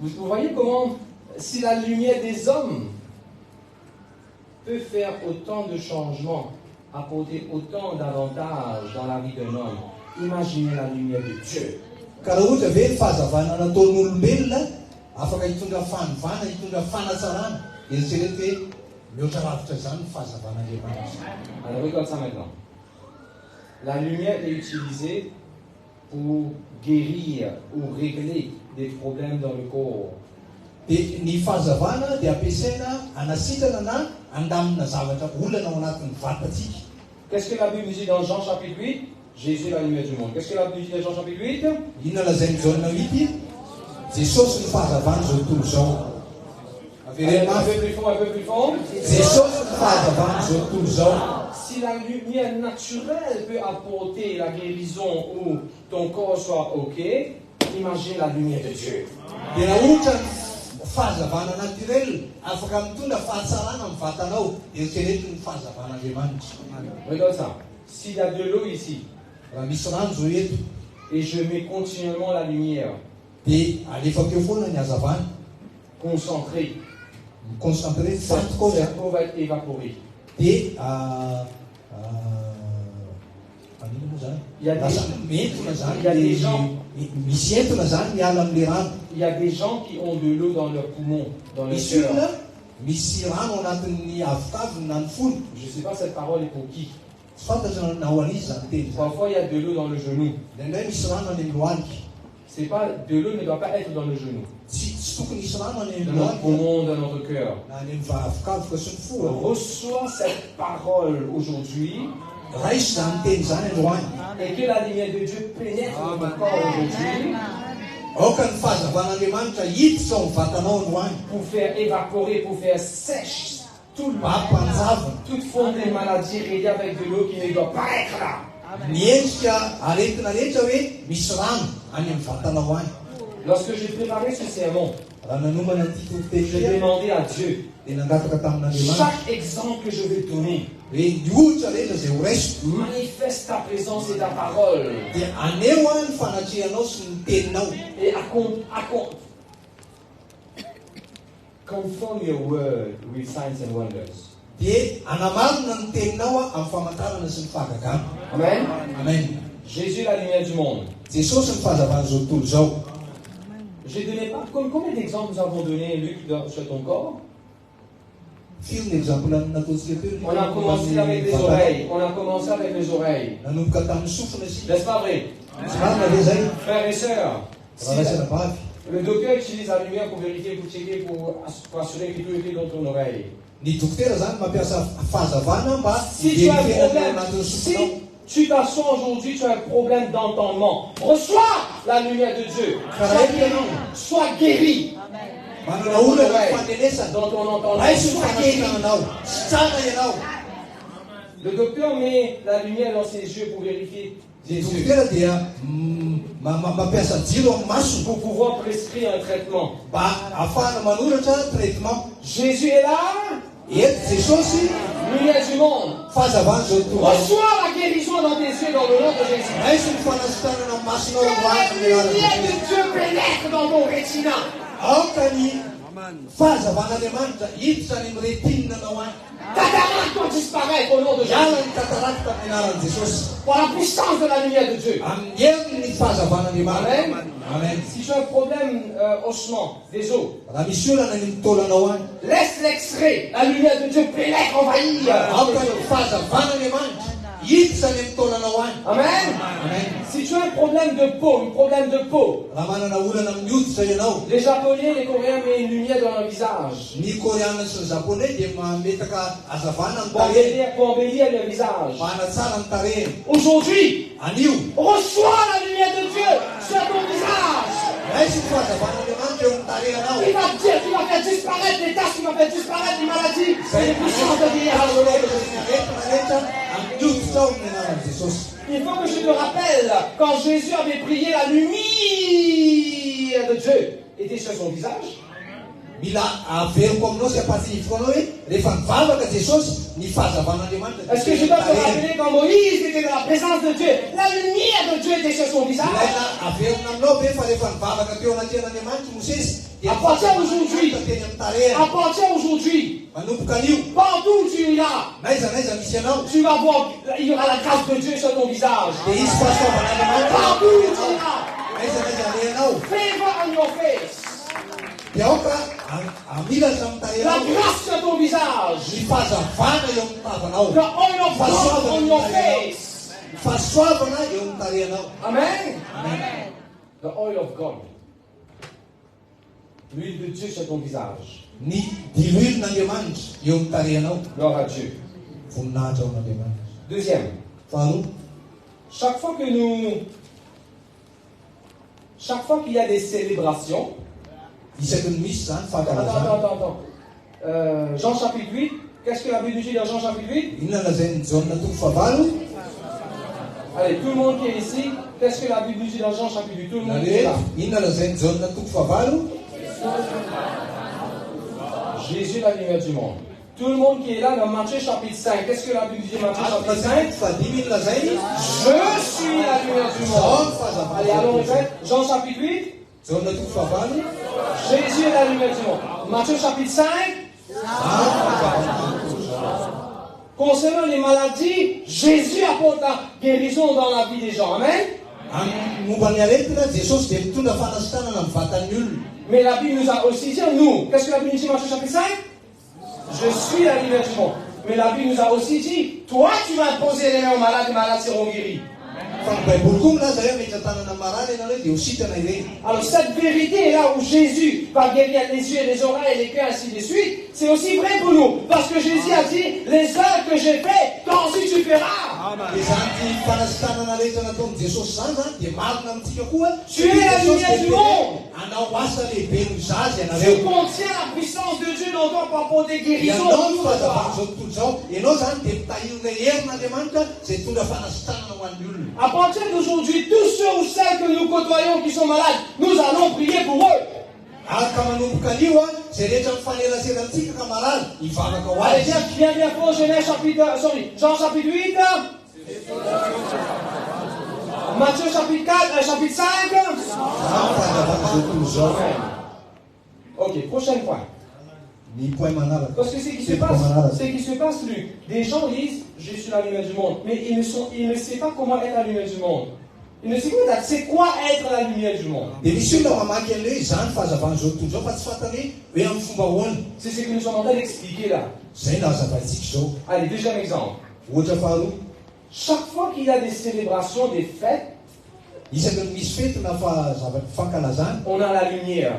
Vous voyez comment, si la lumière des hommes peut faire autant de changements, apporter autant d'avantages dans la vie d'un homme, imaginez la lumière de Dieu. Alors regarde ça maintenant. La lumière est utilisée pour guérir ou régler des problèmes dans le corps. Qu'est-ce que la Bible dit dans Jean chapitre 8? Jésus est la lumière du monde. Qu'est-ce que la Bible dit dans Jean chapitre 8? Un peu plus fort. Si la lumière naturelle peut apporter la guérison ou ton corps soit ok, imagine la lumière de Dieu. Regarde ça. S'il y a de l'eau ici, et je mets continuellement la lumière, concentrée, cette eau va être évaporée. Il y a des gens qui ont de l'eau dans leurs poumons, dans leur cœur. Je ne sais pas cette parole est pour qui. Parfois il y a de l'eau dans le genou. C'est pas, de l'eau ne doit pas être dans le genou. Dans notre poumon, dans notre cœur. Reçois cette parole aujourd'hui. Et que la lumière de Dieu pénètre dans ton corps aujourd'hui. Pour faire évaporer, pour faire sèche toute forme de maladie reliée avec de l'eau qui ne doit pas être là. Lorsque j'ai préparé ce sermon, j'ai demandé à Dieu, chaque exemple que je vais donner, manifeste ta présence et ta parole. Et conform your word with signs and wonders. Amen. Amen. Jésus est la lumière du monde. J'ai donné pas. Combien d'exemples nous avons donné, Luc, sur ton corps? On a commencé avec les oreilles. N'est-ce pas vrai? Frères et sœurs, le docteur utilise la lumière pour vérifier, pour checker, pour assurer que tout est dans ton oreille. Si tu as un problème, si tu t'assois aujourd'hui, tu as un problème d'entendement, reçois la lumière de Dieu. Sois guéri. Dans ton entendement, sois guéri. Le docteur met la lumière dans ses yeux pour vérifier Jésus. Pour pouvoir prescrire un traitement. Jésus est là. Lumière du monde. Reçois la guérison dans tes yeux dans le nom de Jésus. Que la lumière de Dieu pénètre dans ton rétina. Cataracte doit disparaître au nom de Jésus. Par la puissance de la lumière de Dieu. Amen. Amen. Si tu as un problème ossement des os, laisse l'extrait. La lumière de Dieu pénètre, envahit. Amen. Si tu as un problème de peau, les Japonais, les Coréens mettent une lumière dans leur visage pour embellir leur visage. Aujourd'hui, reçois la lumière de Dieu sur ton visage. Il va dire, tu vas faire disparaître les taches, tu vas faire disparaître les maladies. C'est les puissances de Dieu. Il faut que je te rappelle, quand Jésus avait prié, la lumière de Dieu était sur son visage. Est-ce que je dois te rappeler quand Moïse était dans la présence de Dieu, la lumière de Dieu était sur son visage? À partir d'aujourd'hui, partout où tu iras, tu vas voir, il y aura la grâce de Dieu sur ton visage. Partout où tu iras, favor on your face. La grâce sur ton visage. The oil of God on your face. Amen. The oil of God. L'huile de Dieu sur ton visage. Gloire à Dieu. Deuxième. Chaque fois qu'il y a des célébrations. Attends. Jean chapitre 8. Qu'est-ce que la Bible dit dans Jean chapitre 8? Allez, tout le monde qui est ici, qu'est-ce que la Bible dit dans Jean chapitre 8? Tout le monde qui est là. Jésus la lumière du monde. Tout le monde qui est là dans Matthieu chapitre 5. Qu'est-ce que la Bible dit dans Matthieu chapitre 5? Je suis la lumière du monde. Allez, allons répète. Jean chapitre 8. Jésus est la lumière du monde. Matthieu chapitre 5. concernant les maladies, Jésus apporte la guérison dans la vie des gens. Amen. Mais la Bible nous a aussi dit, nous, qu'est-ce que la Bible nous dit dans Matthieu chapitre 5? Je suis la lumière du monde. Mais la Bible nous a aussi dit, toi tu vas poser les mains aux malades, les malades seront guéris. Alors cette vérité est là où Jésus va guérir les yeux, les oreilles, les cœurs, ainsi de suite. C'est aussi vrai pour nous. Parce que Jésus a dit, les œuvres que j'ai faites, toi aussi tu feras. Tu es la lumière du monde. Tu contiens la puissance de Dieu dans toi pour apporter guérison. À partir d'aujourd'hui, tous ceux ou celles que nous côtoyons qui sont malades, nous allons prier pour eux. Allez, bien fort, Genèse chapitre, Jean chapitre 8, Matthieu chapitre 4, chapitre 5. Ok, prochain point. Parce que ce qui se passe, Luc, des gens disent, je suis la lumière du monde, mais ils ne savent pas comment être la lumière du monde. Ils ne savent pas c'est quoi être la lumière du monde. C'est ce que nous sommes en train d'expliquer là. Allez, deuxième exemple. Chaque fois qu'il y a des célébrations, des fêtes, on a la lumière.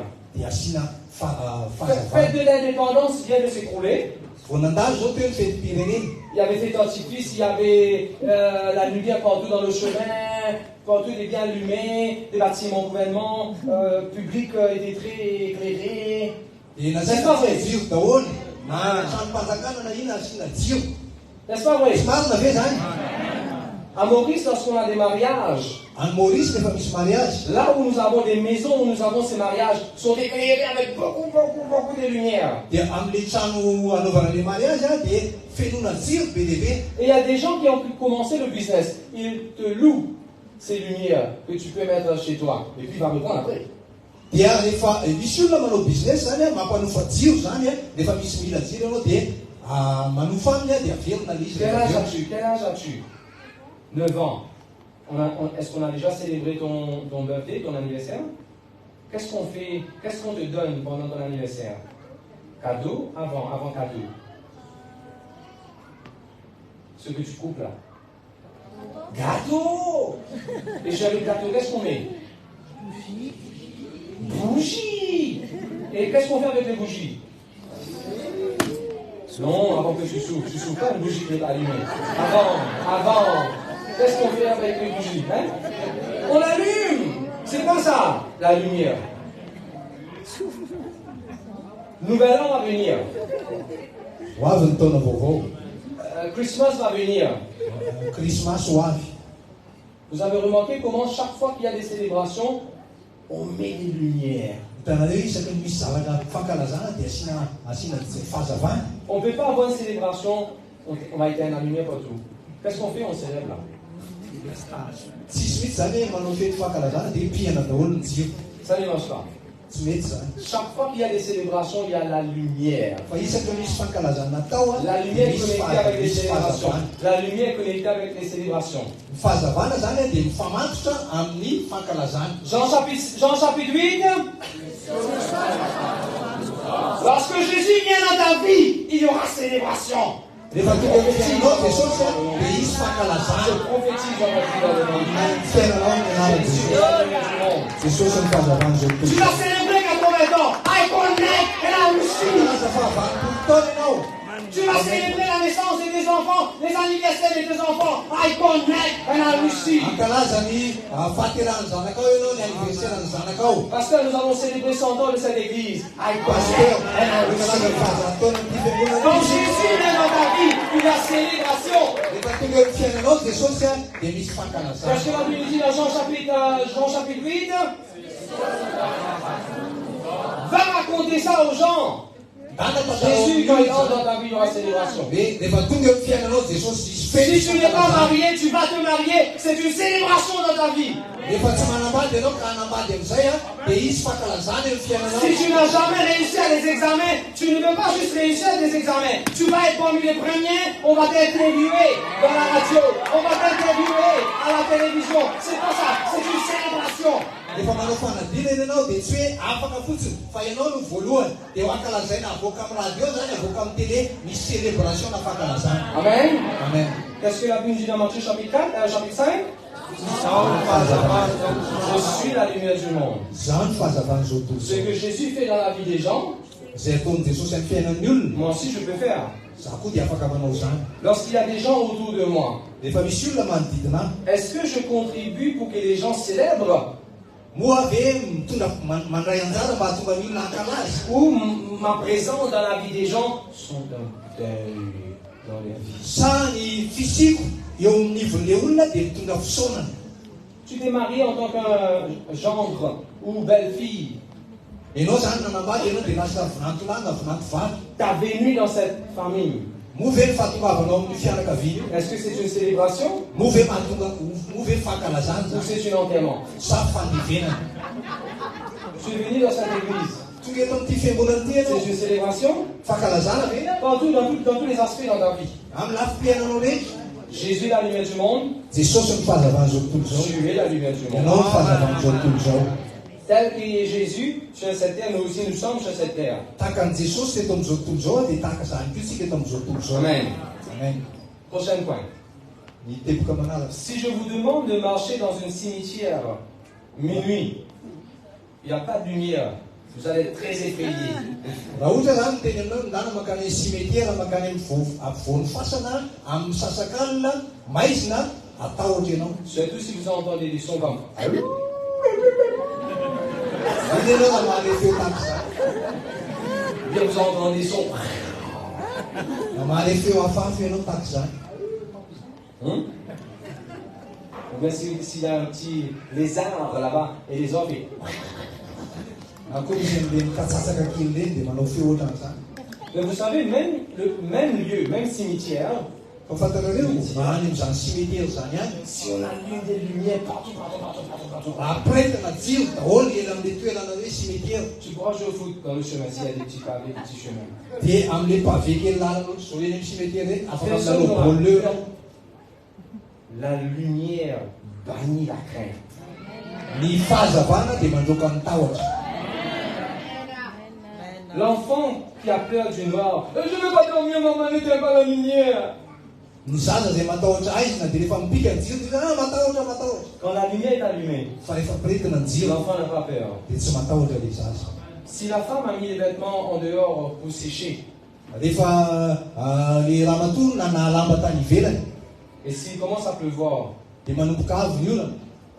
Fête de l'indépendance vient de s'écrouler. Il y avait des artifices, il y avait la lumière partout dans le chemin, partout des bien allumés, des bâtiments gouvernement publics étaient très éclairés. C'est pas vrai. N'est-ce pas vrai? À Maurice, lorsqu'on a des mariages, là où nous avons des maisons, où nous avons ces mariages, sont éclairés avec beaucoup de lumière. Et il y a des gens qui ont pu commencer le business. Ils te louent ces lumières que tu peux mettre chez toi. Et puis il va répondre après. Quel âge as-tu? 9 ans. Est-ce qu'on a déjà célébré ton birthday, ton anniversaire? Qu'est-ce qu'on fait? Qu'est-ce qu'on te donne pendant ton anniversaire? Cadeau? Avant cadeau. Ce que tu coupes là. Gâteau! Et sur le gâteau, qu'est-ce qu'on met? Bougies! Et qu'est-ce qu'on fait avec les bougies? Non, avant que tu souffles. Tu souffles pas une bougie qui est allumée. Avant. Qu'est-ce qu'on fait avec les bougies? On l'allume. C'est quoi ça? La lumière. Nouvel an va venir. Christmas va venir. Vous avez remarqué comment chaque fois qu'il y a des célébrations, on met des lumières. On ne peut pas avoir une célébration, on va éteindre la lumière partout. Qu'est-ce qu'on fait? On célèbre là. Ça ne marche pas. Chaque fois qu'il y a des célébrations, il y a la lumière. La lumière connectée avec les célébrations. La lumière connectée avec les célébrations. Jean chapitre 8. Lorsque Jésus vient dans ta vie, il y aura célébration. Je prophétise dans votre vie. Tu vas célébrer 80 ans. I connect and I receive. Tu vas célébrer la naissance de tes enfants, les anniversaires de tes enfants. I connect and I receive. Parce que nous avons célébré 100 ans de cette église. I connect and I receive. Quand Jésus vient dans ta vie, il y a célébration. Parce que la Bible dit dans Jean chapitre 8, va raconter ça aux gens. Jésus, quand il entre dans ta vie, il y aura célébration. Si tu n'es pas marié, tu vas te marier. C'est une célébration dans ta vie. Si tu n'as jamais réussi à des examens, tu ne peux pas juste réussir à des examens. Tu vas être parmi les premiers, on va t'interviewer dans la radio, on va t'interviewer à la télévision. C'est pas ça, c'est une célébration. Amen. Amen. Qu'est-ce que la Bible dit dans Matthieu chapitre 4, chapitre 5? Je suis la lumière du monde. Ce que Jésus fait dans la vie des gens, moi aussi je peux faire. Lorsqu'il y a des gens autour de moi, est-ce que je contribue pour que les gens célèbrent? Ou ma présence dans la vie des gens sont dans leur vie. Tu t'es marié en tant qu'un gendre ou belle-fille. Ta venue dans cette famille. Est-ce que c'est une célébration? Ou c'est un enterrement? Tu es venu dans cette église. C'est une célébration? Partout, dans tous les aspects dans ta vie. Jésus est la lumière du monde. Tu es la lumière du monde. Tel qu'il est Jésus sur cette terre, nous aussi nous sommes sur cette terre. Amen. Prochain point. Si je vous demande de marcher dans un cimetière minuit, il n'y a pas de lumière, vous allez être très effrayé. Surtout si vous entendez des sons comme bien vous entendez des sons. Ou bien s'il y a un petit lézard là-bas et les hommes. Mais vous savez, même le même lieu, même cimetière, si on allume des lumières partout, tu pourras jouer au foot dans le chemin s'il y a des petits pavés, des petits chemins. La lumière bannit la crainte. L'enfant qui a peur du noir, je ne veux pas dormir, maman, n'éteins pas la lumière. Quand la lumière est allumée, l'enfant n'a pas peur. Si la femme a mis les vêtements en dehors pour sécher, et s'il commence à pleuvoir,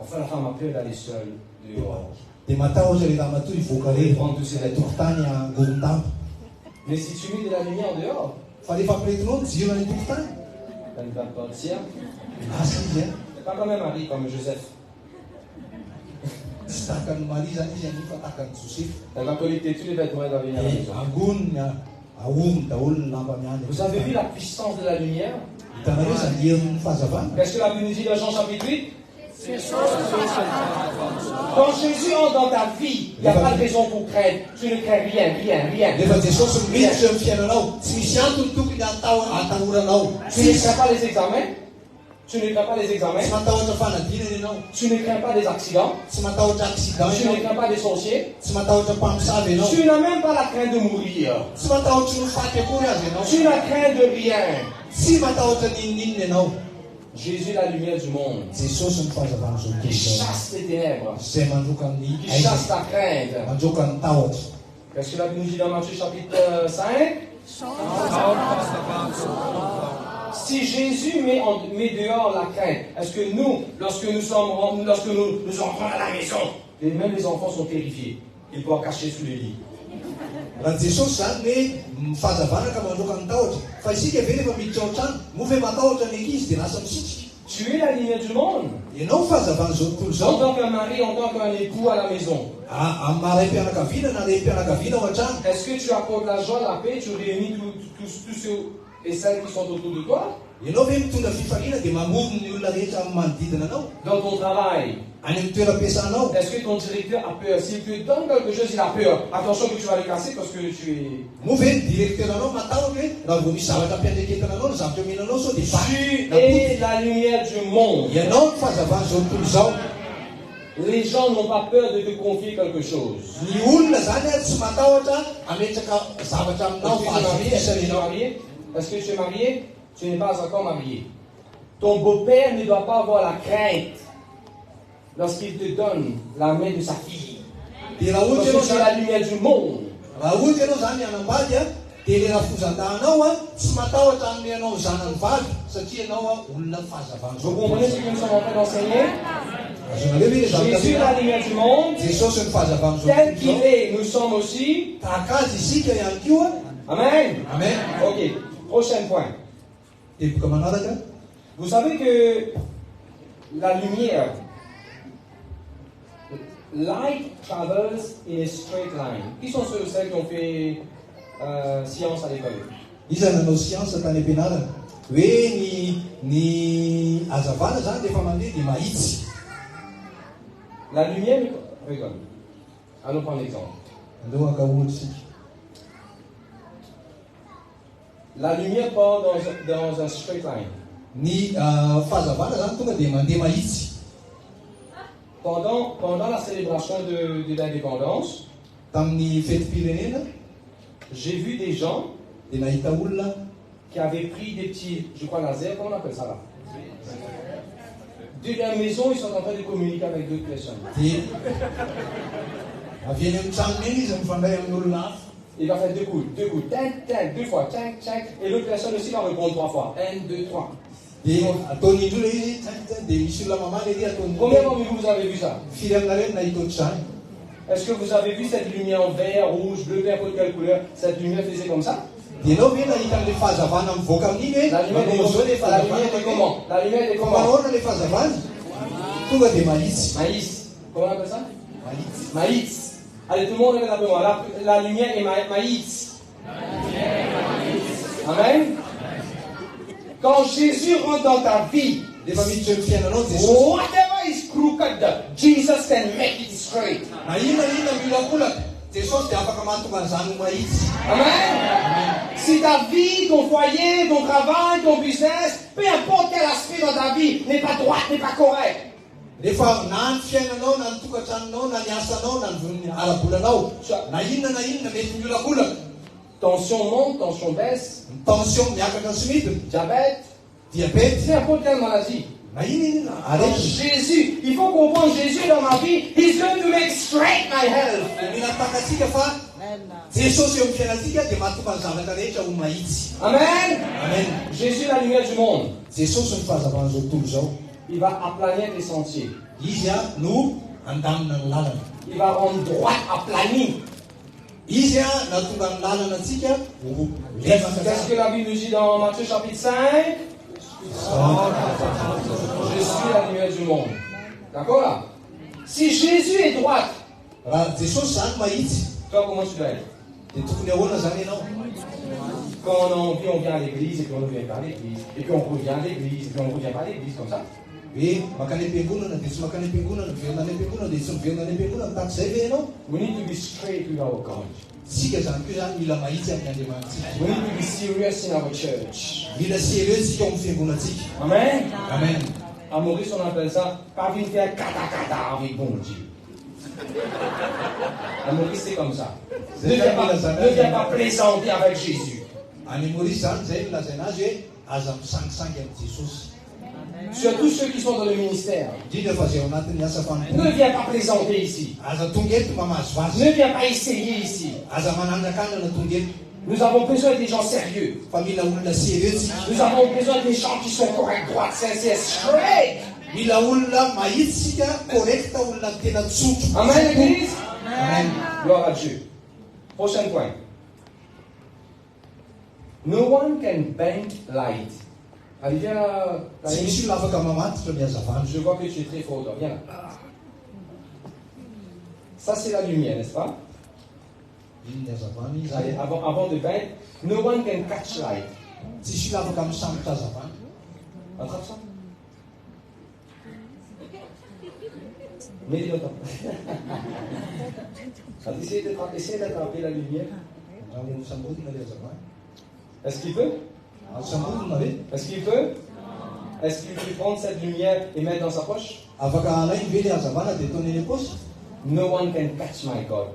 enfin la femme a peur d'aller seule dehors. Prendre tous ses vêtements. Mais si tu mets de la lumière en dehors, elle va partir. C'est pas comme un mari comme Joseph. Elle va collecter tous les vêtements et elle va venir à la maison. Vous avez vu la puissance de la lumière? Qu'est-ce que la Bible dit dans Jean chapitre 8? Quand Jésus entre dans ta vie, il n'y a pas de raison pour craindre. Tu ne crains rien. Tu ne crains pas les examens. Tu ne crains pas les examens. Tu ne crains pas des accidents. Tu ne crains pas des sorciers. Tu n'as même pas la crainte de mourir. Tu n'as crainte de rien. Jésus est la lumière du monde. Qui chasse les ténèbres. Qui chasse ta crainte. Qu'est-ce que la Bible nous dit dans Matthieu chapitre 5? Si Jésus met dehors la crainte, est-ce que nous, lorsque nous entrons à la maison, même les enfants sont terrifiés. Ils doivent cacher sous les lits. Tu es la lumière du monde. En tant qu'un mari, en tant qu'un époux à la maison. Est-ce que tu apportes la joie, la paix, tu réunis tous ceux et celles qui sont autour de toi? Dans ton travail. Est-ce que ton directeur a peur? S'il te donne quelque chose, il a peur. Attention que tu vas le casser parce que tu es... Tu es la lumière du monde. Les gens n'ont pas peur de te confier quelque chose. Est-ce que tu es marié? Tu n'es pas encore marié. Ton beau-père ne doit pas avoir la crainte lorsqu'il te donne la main de sa fille. Parce que tu es la lumière du monde. Vous comprenez ce que nous sommes en train d'enseigner? Jésus est la lumière du monde. Tel qu'il est, nous sommes aussi. Amen. Amen. Ok. Prochain point. Vous savez que la lumière, light travels in a straight line. Qui sont ceux et celles qui ont fait science à l'école? La lumière, regarde. Allons prendre l'exemple. La lumière part dans un straight line. Pendant la célébration de l'indépendance, j'ai vu des gens qui avaient pris des petits, je crois, lasers, comment on appelle ça là? De leur maison, ils sont en train de communiquer avec d'autres personnes. Il va faire deux coups, tac, tac, 2 fois, tac, tac, et l'autre personne aussi va répondre 3 fois. 1, 2, 3. Combien d'entre vous avez vu ça? Est-ce que vous avez vu cette lumière en vert, rouge, bleu, peu importe quelle couleur? Cette lumière faisait comme ça? La lumière était comment? La lumière était comment? Maïs. Comment on appelle ça? Maïs. Allez, tout le monde regarde moi. La lumière est maïs. Amen. Quand Jésus rentre dans ta vie, whatever is crooked, Jesus can make it straight. Amen. Si ta vie, ton foyer, ton travail, ton business, peu importe quel aspect dans ta vie, n'est pas droit, n'est pas correct. Tension monte, tension baisse. Diabète, c'est n'importe quelle maladie. Donc Jésus, il faut comprendre Jésus dans ma vie. He's going to make straight my health. Amen. Amen. Jésus est la lumière du monde. Il va aplanir tes sentiers. Il va rendre droit aplani. Qu'est-ce que la Bible nous dit dans Matthieu chapitre 5? Je suis la lumière du monde. D'accord là? Si Jésus est droit, toi comment tu dois être? Quand on a envie, on vient à l'église, et puis on ne vient pas à l'église, et puis on revient à l'église, et puis on ne revient pas à l'église, comme ça. We need to be straight with our God. We need to be serious in our church. Amen. Amen. À Maurice, on appelle ça, pas venir faire kata avec bon Dieu. À Maurice, c'est comme ça. Ne viens pas plaisanter avec Jésus. Surtout ceux qui sont dans le ministère. Ne viens pas plaisanter ici. Ne viens pas essayer ici. Nous avons besoin des gens sérieux. Nous avons besoin des gens qui sont corrects, droits, sincères, straight. Amen, l'église. Amen. Gloire à Dieu. Prochain point. No one can bend light Allez, viens là. Je vois que tu es très fort. Viens là. Ça, c'est la lumière, n'est-ce pas? Allez, avant de peindre, no one can catch light. Attrape ça. Mets-le temps. Essaye d'attraper la lumière. Est-ce qu'il peut? Est-ce qu'il peut? Est-ce qu'il peut prendre cette lumière et mettre dans sa poche? No one can catch my God.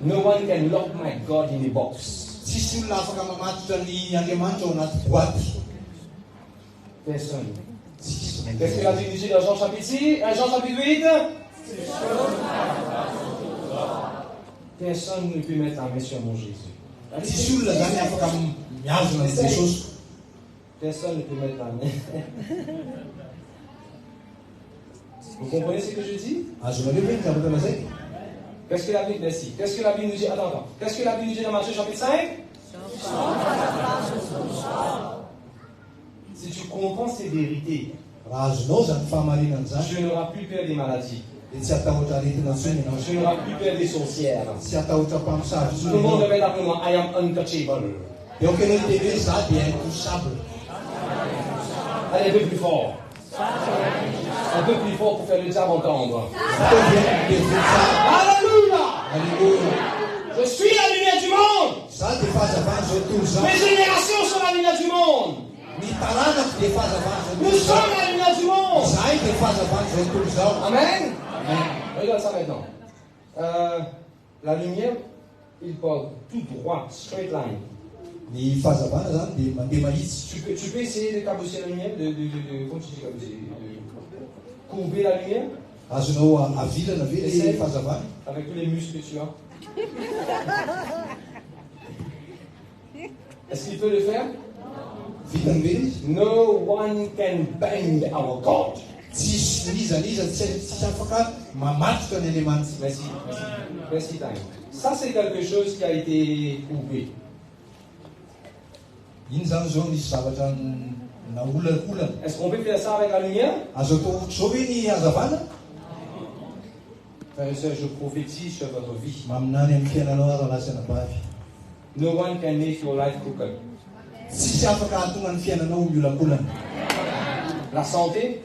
No one can lock my God in a box. Personne. Qu'est-ce que la Bible dit dans Jean chapitre 6? Jean chapitre 8? Personne ne peut mettre la main sur mon Jésus. Personne ne peut mettre la main. Vous comprenez ce que je dis? Qu'est-ce que la Bible dit? Qu'est-ce que la Bible nous dit? Attends. Qu'est-ce que la Bible nous dit dans Matthieu chapitre 5? Si tu comprends ces vérités, tu n'auras plus peur des maladies. Tu n'auras plus peur des sorcières. Tout le monde répète après moi, I am untouchable. Allez, un peu plus fort. Un peu plus fort pour faire le diable entendre. Alléluia! Je suis la lumière du monde. Mes générations sont la lumière du monde. Nous sommes la lumière du monde. Amen. Regarde ça maintenant. La lumière, il parle tout droit, straight line. Tu peux essayer de cabosser la lumière, comment tu dis cabosser, de courber la lumière. Essaye, avec tous les muscles que tu as. Est-ce qu'il peut le faire? No one can bend our God. Merci, time. Ça, c'est quelque chose qui a été prouvé. Est-ce qu'on peut faire ça avec la lumière? Frères et sœurs, je prophétise sur votre vie. No one can make your life crooked. La santé,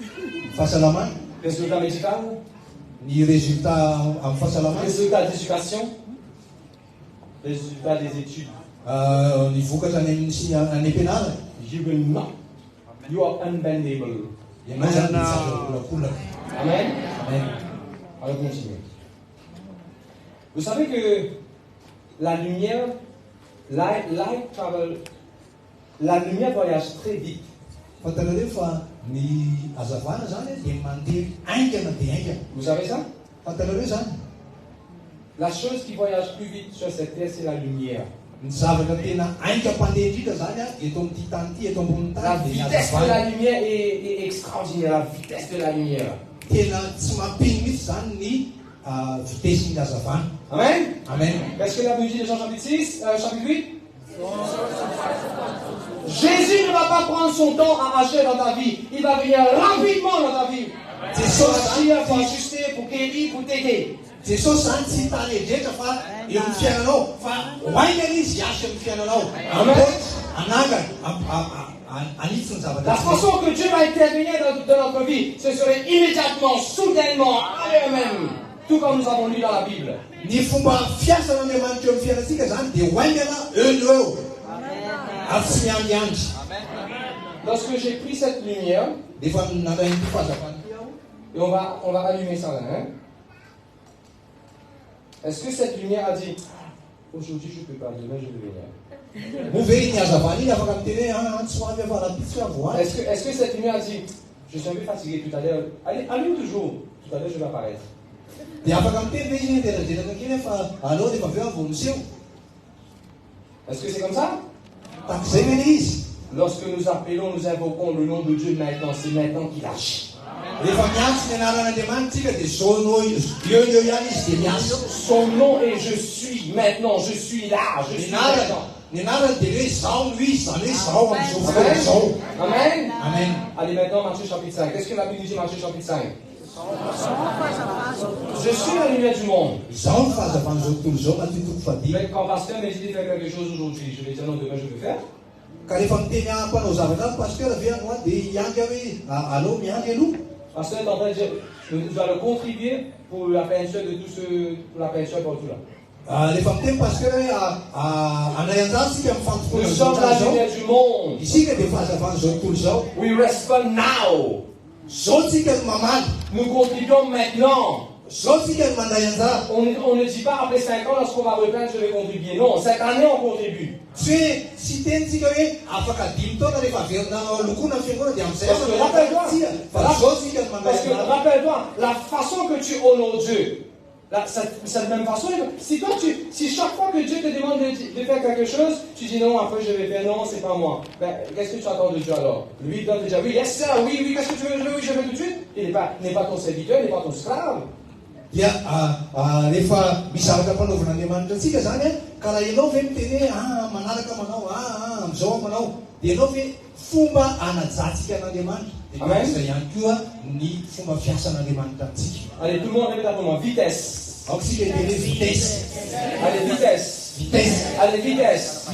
résultat médical, résultat d'éducation, résultat des études. You will not. You are unbendable. Amen. Amen. Alors continuez. Vous savez que la lumière, light travel, la lumière voyage très vite. Vous savez ça? La chose qui voyage plus vite sur cette terre, c'est la lumière. La vitesse de la lumière est extraordinaire. La vitesse de la lumière. Amen. Amen. Qu'est-ce que la Bible dit de Jean chapitre 6, chapitre 8? Jésus ne va pas prendre son temps à agir dans ta vie. Il va venir rapidement dans ta vie. Pour agir, pour ajuster, pour guérir, pour t'aider. La façon que Dieu va intervenir dans notre vie, ce serait immédiatement, soudainement, à l'heure même, tout comme nous avons lu dans la Bible. Lorsque j'ai pris cette lumière, et on va allumer ça là, hein? Est-ce que cette lumière a dit, aujourd'hui je ne peux pas, demain je vais venir? Est-ce que cette lumière a dit, je suis un peu fatigué tout à l'heure, allez, allume toujours, tout à l'heure je vais apparaître? Est-ce que c'est comme ça? Lorsque nous appelons, nous invoquons le nom de Dieu maintenant, c'est maintenant qu'il agit. Son nom est je suis maintenant, je suis là, je suis maintenant. Amen. Amen. Allez, maintenant, Matthieu chapitre 5. Qu'est-ce que la Bible nous dit, Matthieu chapitre 5? Je suis la lumière du monde. Mais quand pasteur me dit de faire quelque chose aujourd'hui, je vais dire non, demain je vais faire. Pasteur est en train de dire, nous allons contribuer pour la peinture de tous ceux, pour la peinture partout là. Nous sommes la lumière du monde. We respond now. Nous contribuons maintenant. On ne dit pas après 5 ans, lorsqu'on va repeindre, je vais contribuer. Non, cette année, on contribue. Rappelle-toi, la façon que tu honores Dieu, cette même façon, si chaque fois que Dieu te demande de faire quelque chose, tu dis non, après je vais faire non, c'est pas moi. Ben, qu'est-ce que tu attends de Dieu alors? Lui, il doit te dire oui, yes sir, oui, qu'est-ce que tu veux? Oui, je veux tout de suite. Il n'est pas ton serviteur, il n'est pas ton esclave. Allez, tout le monde répète après moi. Vitesse. Allez, vitesse.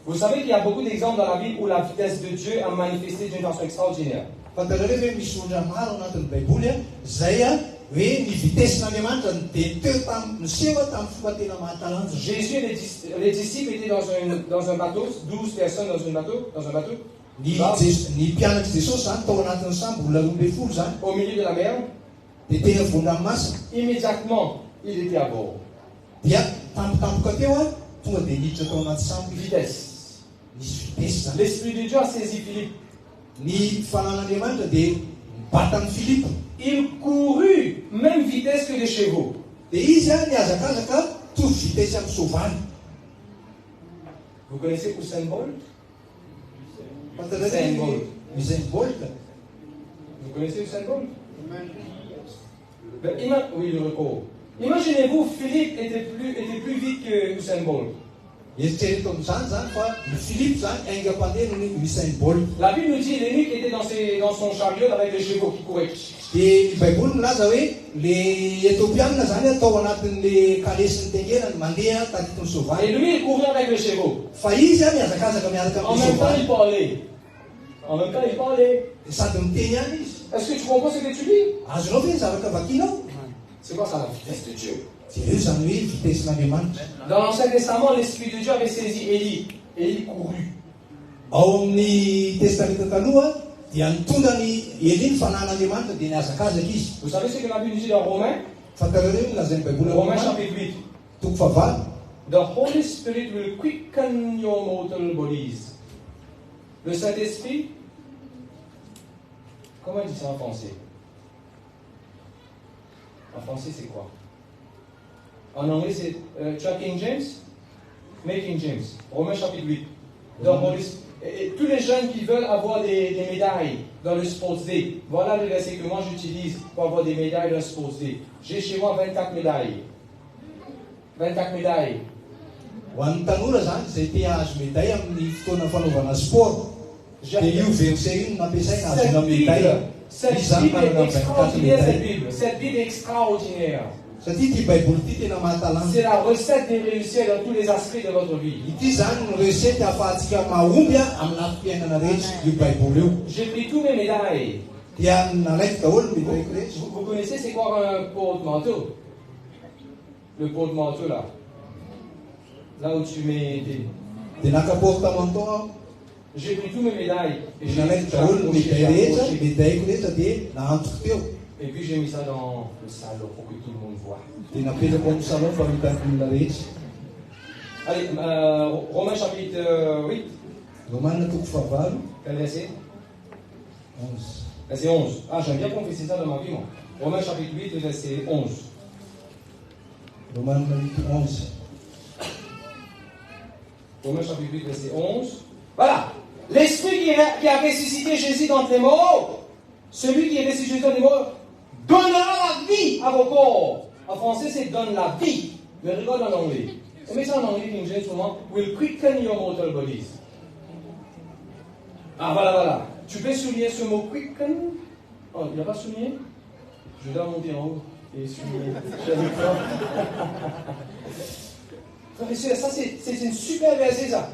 Vous savez qu'il y a beaucoup d'exemples dans la Bible où la vitesse de Dieu a manifesté d'une façon extraordinaire. Jésus et les disciples étaient dans un bateau, 12 personnes dans un bateau. Au milieu de la mer. Immédiatement, il était à bord. Vitesse. L'Esprit de Dieu a saisi Philippe. Il courut même vitesse que les chevaux. Vous connaissez Usain Bolt? Vous connaissez Usain Bolt? Oui, le record. Imaginez-vous, Philippe était plus vite que Usain Bolt. La Bible nous dit l'ennemi était dans son chariot avec les chevaux qui couraient. Et lui, il courait avec les chevaux. En même temps, il parlait. Est-ce que tu comprends ce que tu dis? C'est quoi ça, la vitesse de Dieu? Dans l'Ancien Testament, l'Esprit de Dieu avait saisi Élie. Élie courut. Vous savez ce que la Bible dit dans Romains? Romains chapitre 8. The Holy Spirit will quicken your mortal bodies. Le Saint-Esprit, comment il dit ça en français? En français, c'est quoi? En anglais, c'est tu as King James? Mais King James. Romains chapitre 8. Et tous les jeunes qui veulent avoir des médailles dans le Sports Day, voilà le verset que moi j'utilise pour avoir des médailles dans le Sports Day. J'ai chez moi 24 médailles. 24 médailles. Cette Bible est extraordinaire, cette Bible est extraordinaire. C'est la recette de réussir dans tous les aspects de votre vie. J'ai pris tous mes médailles. Vous connaissez c'est quoi un porte-manteau? Le porte-manteau là. Là où tu mets tes... J'ai pris tous mes médailles. Et puis j'ai mis ça dans le salon pour que tout le monde voit. Allez, Romains chapitre 8. Quel verset? 11. Verset 11. Ah, j'aime bien confesser ça dans ma vie, moi. Romains chapitre 8, verset 11. Romains chapitre 11. Romains chapitre 8, verset 11. Voilà. L'Esprit qui a ressuscité Jésus d'entre les morts, celui qui est ressuscité d'entre les morts, donnera la vie à vos corps. En français, c'est donne la vie. Mais regarde en anglais. On met ça en anglais, King James, souvent. Will quicken your mortal bodies. Ah, voilà. Tu peux souligner ce mot quicken? Oh, il n'y a pas souligné? Je dois monter en haut et souligner. Ça, c'est une super verset, ça.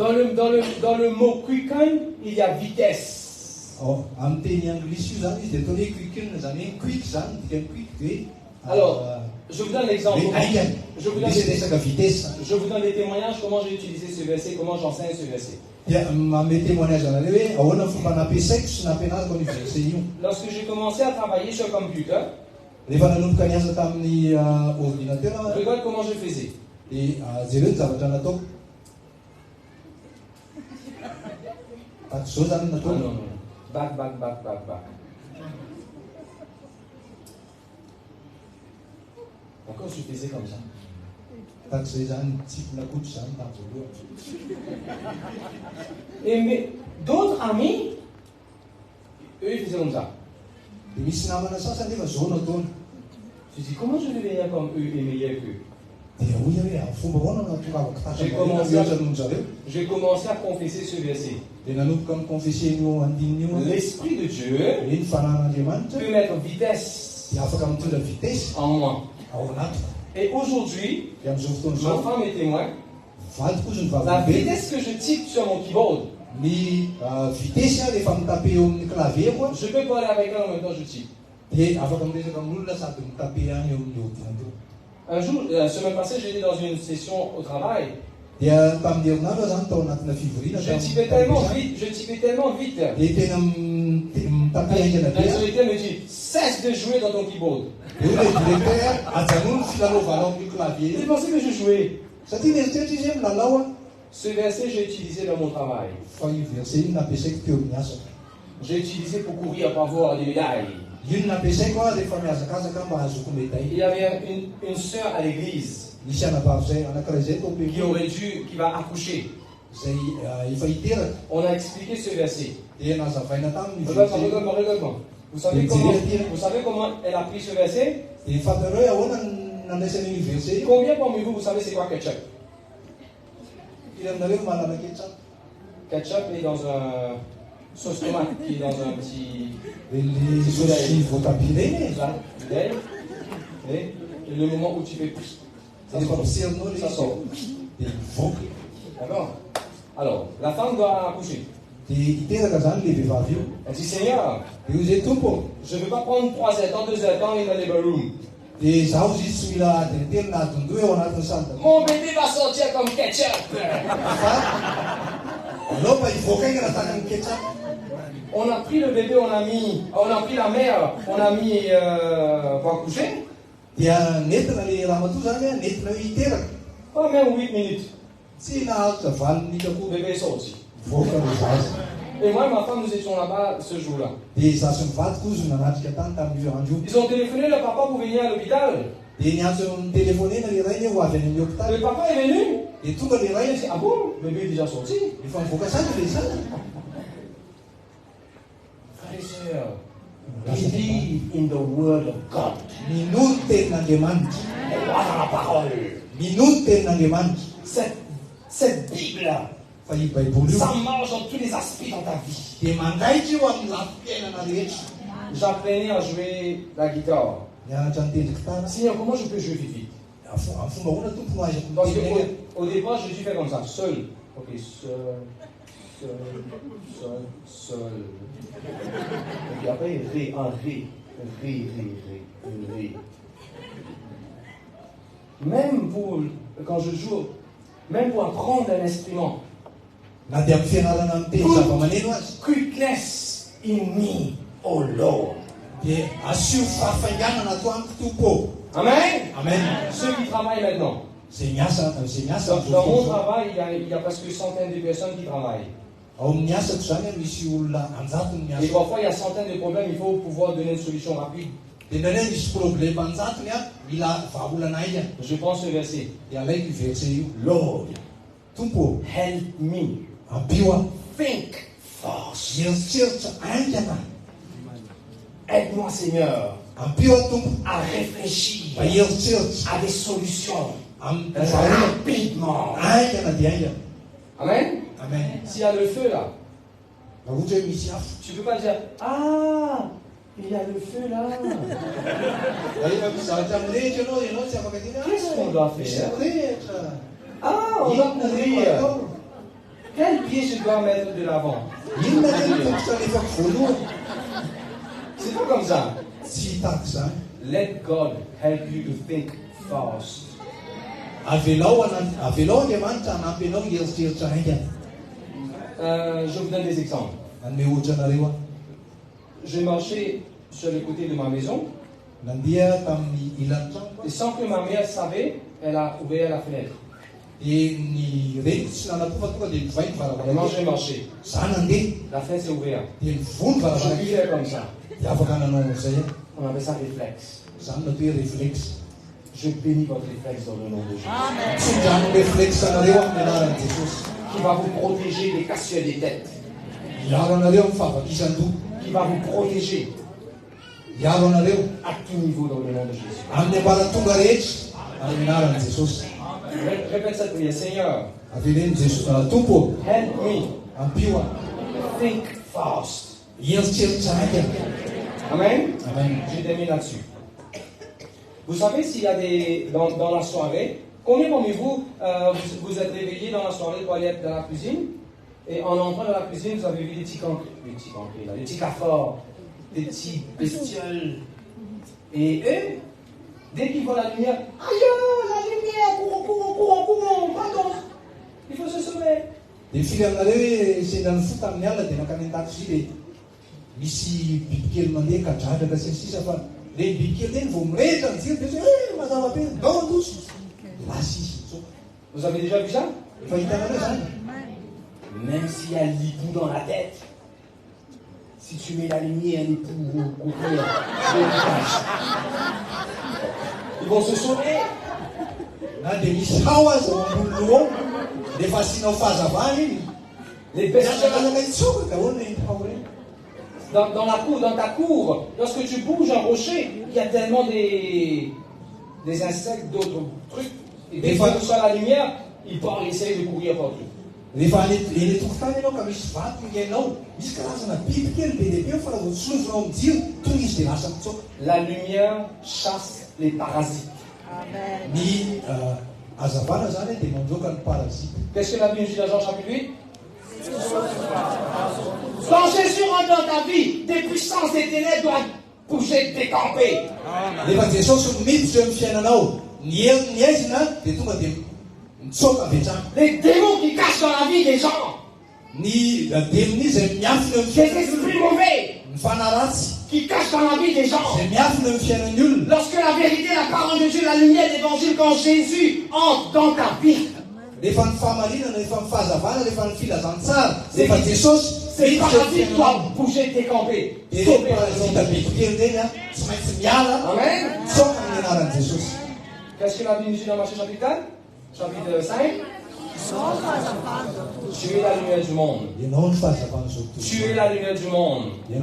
Dans le mot quicken, il y a vitesse. Alors, je vous donne l'exemple. Je vous donne des témoignages, comment j'ai utilisé ce verset, comment j'enseigne ce verset. Lorsque j'ai commencé à travailler sur le computer, regarde comment je faisais. Non. Back. Encore je faisais comme ça. Et d'autres amis, eux ils faisaient comme ça. Je dis comment je vais devenir comme eux et meilleur qu'eux? J'ai commencé à confesser ce verset. L'Esprit de Dieu peut mettre vitesse en moi. Et aujourd'hui, ma femme est témoin. La vitesse que je type sur mon keyboard, je peux parler avec elle en même temps que je type. Un jour, la semaine passée, j'étais dans une session au travail. Je typais tellement vite. L'autorité me dit, cesse de jouer dans ton keyboard. J'ai pensé que je jouais. Ce verset, j'ai utilisé dans mon travail. J'ai utilisé pour courir, pour avoir des médailles. Il y avait une sœur à l'église qui va accoucher. On a expliqué ce verset. Regarde-moi. Vous savez comment elle a pris ce verset? Combien parmi vous savez c'est quoi ketchup? Ketchup est dans un sauce tomate qui est dans un petit bouteille. Et le moment où tu fais ça sort. D'accord? Alors, la femme doit accoucher. Elle dit Seigneur, je ne veux pas prendre 3 heures, 2 heures dans le labor room. Mon bébé va sortir comme ketchup. On a pris le bébé, on a pris la mère, on a mis pour accoucher. Pas même 8 minutes. Le bébé est sorti. Et moi et ma femme, nous étions là-bas ce jour-là. Ils ont téléphoné le papa pour venir à l'hôpital. Le papa est venu. Il dit, ah bon, le bébé est déjà sorti. Frères et sœurs, believe in the word of God. Crois dans la parole. Cette Bible, ça marche dans tous les aspects dans ta vie. J'apprenais à jouer la guitare. Seigneur, comment je peux jouer vite? Parce qu'au départ, je dû faire comme ça, seul. Ok, seul. Et puis après, ré. Même quand je joue, même pour apprendre un instrument, quickness in me, oh Lord. Amen. Ceux qui travaillent maintenant. Dans mon travail, il y a presque centaines de personnes qui travaillent. Et parfois, il y a centaines de problèmes, il faut pouvoir donner une solution rapide. Je prends ce verset. Lord, help me. Think fast. Aide-moi, Seigneur. à réfléchir à des solutions rapidement. Amen. S'il y a le feu là, tu ne peux pas dire ah, il y a le feu là. Qu'est-ce qu'on doit faire? Ah, on doit courir. Quel pied je dois mettre de l'avant? C'est pas comme ça. Let God help you to think fast. Je vous donne des exemples. Je marchais sur le côté de ma maison et sans que ma mère savait, elle a ouvert la fenêtre. Et moi j'ai marché. La fenêtre s'est ouverte. Je vivais comme ça. On appelle ça réflexe. Je bénis votre réflexe dans le nom de Jésus. Qui va vous protéger des cassures des têtes. Qui va vous protéger à tout niveau dans le nom de Jésus. Répète cette prière. Seigneur, help me think fast. Amen. Je termine là-dessus. Vous savez s'il y a dans la soirée, combien parmi vous vous êtes réveillés dans la soirée pour aller dans la cuisine et en entrant dans la cuisine vous avez vu des petits cancres, des petits cafards, des petits bestioles et eux, dès qu'ils voient la lumière, aïe, la lumière, courons, pardon, il faut se sauver. Des filles c'est dans le foot à là, des macanes Misi bibikely mandeha ka dradraka sy ny sisa fa le bibikely eny vao mirehitra ny jiro dia hoe mazava be dao andoso lasa izy mitsoka. Vous avez déjà vu ça? Efa hitanareo zany. Même s'il y a l'époux dans la tête, si tu mets la lumière, l'époux au cœur, ils vont se sauver. Na dia misy hao azy ao ambony loha ao dia efa asianao fahazavana iny. Les bestioles anaka itsoka daholo ny hao reny. Dans ta cour, lorsque tu bouges un rocher, il y a tellement des insectes, d'autres trucs. Et dès que tu sois la lumière, ils partent, ils essayent de courir partout. La lumière chasse les parasites. Qu'est-ce que la Bible dit dans Jean chapitre 8? Quand Jésus rentre dans ta vie, des puissances des ténèbres doivent bouger, décamper. Les démons qui cachent dans la vie des gens, des esprits mauvais qui cachent dans la vie des gens. Lorsque la vérité, la parole de Dieu, la lumière de l'évangile, quand Jésus entre dans ta vie, ces parasites doivent bouger, décamper. Amen. Qu'est-ce que la Bible dit dans Matthieu chapitre 4, chapitre 5? Tu es la lumière du monde. Tu es la lumière du monde. Il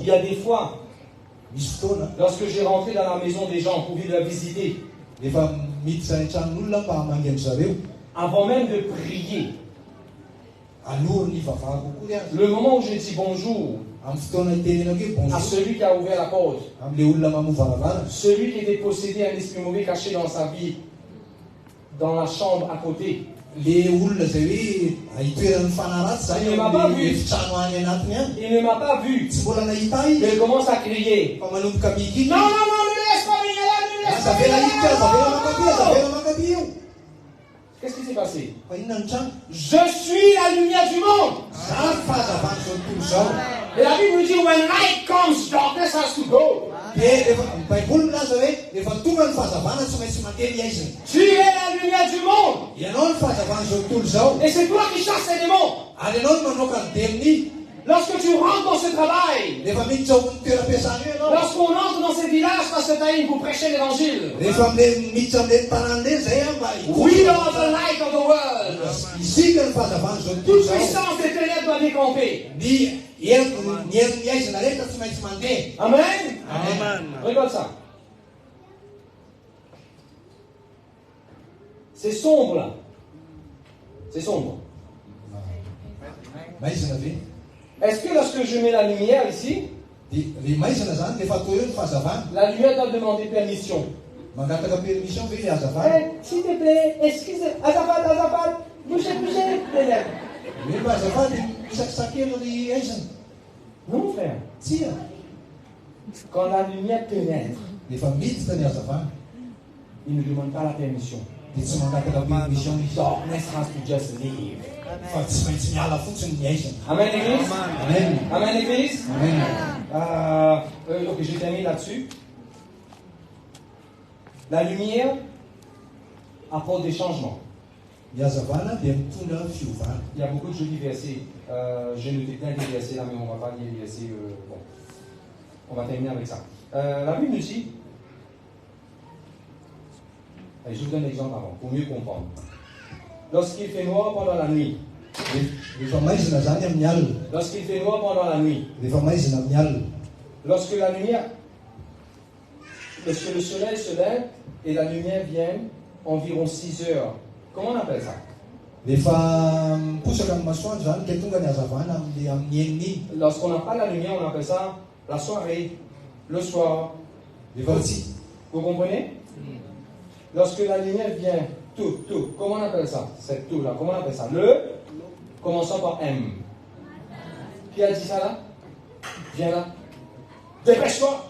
y a des fois, lorsque j'ai rentré dans la maison des gens pour venir la visiter, avant même de prier, le moment où je dis bonjour à celui qui a ouvert la porte, celui qui était possédé un esprit mauvais caché dans sa vie, dans la chambre à côté, il ne m'a pas vu. Il ne m'a pas vu. Mais il commence à crier. Non, ne laisse pas venir là. Qu'est-ce qui s'est passé? Je suis la lumière du monde. Et la Bible dit, when light comes, darkness has to go. Tu es la lumière du monde. Et c'est toi qui chasses les démons. Lorsque tu rentres dans ce travail, lorsqu'on entre dans ces villages, Pasteur Taïm, vous prêchez l'évangile. We are the light of the world. Toute puissance des ténèbres doit décamper. Amen. Amen. Regarde ça. C'est sombre là. C'est sombre. Est-ce que lorsque je mets la lumière ici, la lumière doit demander permission? Hey, s'il te plaît, excusez, Azafat, bougez, ténèbres. Non, frère. Quand la lumière pénètre, il ne demande pas la permission. Darkness has to just leave. Amen, Église. Amen. Amen, Église. Amen. Ok, je termine là-dessus. La lumière apporte des changements. Il y a beaucoup de jolis versets. J'ai noté plein de versets là, mais on ne va pas lire les versets. Bon. On va terminer avec ça. La Bible nous dit. Allez, je vous donne un exemple avant, pour mieux comprendre. Lorsqu'il fait noir pendant la nuit. Lorsqu'il fait noir pendant la nuit. Lorsque le soleil se lève et la lumière vient environ 6 heures. Comment on appelle ça? Lorsqu'on n'a pas la lumière, on appelle ça la soirée, le soir. Vous comprenez? Lorsque la lumière vient, tout, comment on appelle ça? C'est tout là, comment on appelle ça? Le, commençant par M. Qui a dit ça là? Viens là. Dépêche-toi!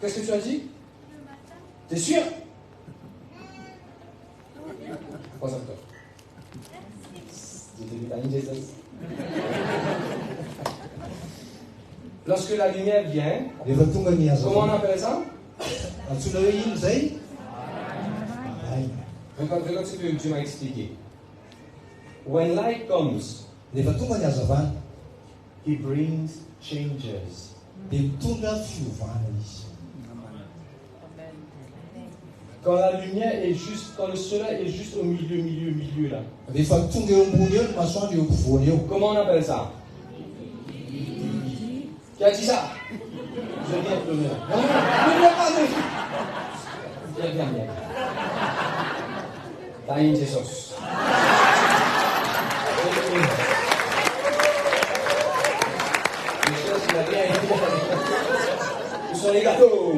Qu'est-ce que tu as dit? T'es sûr? Concentre-toi. Lorsque la lumière vient, comment on appelle ça? Regarde ce que tu m'as expliqué. When light comes, he brings changes. Quand la lumière est juste, quand le soleil est juste au milieu là. Comment on appelle ça? Qui a dit ça? Je viens de pleurer. Viens. T'as une Jesus. Ce sont les gâteaux.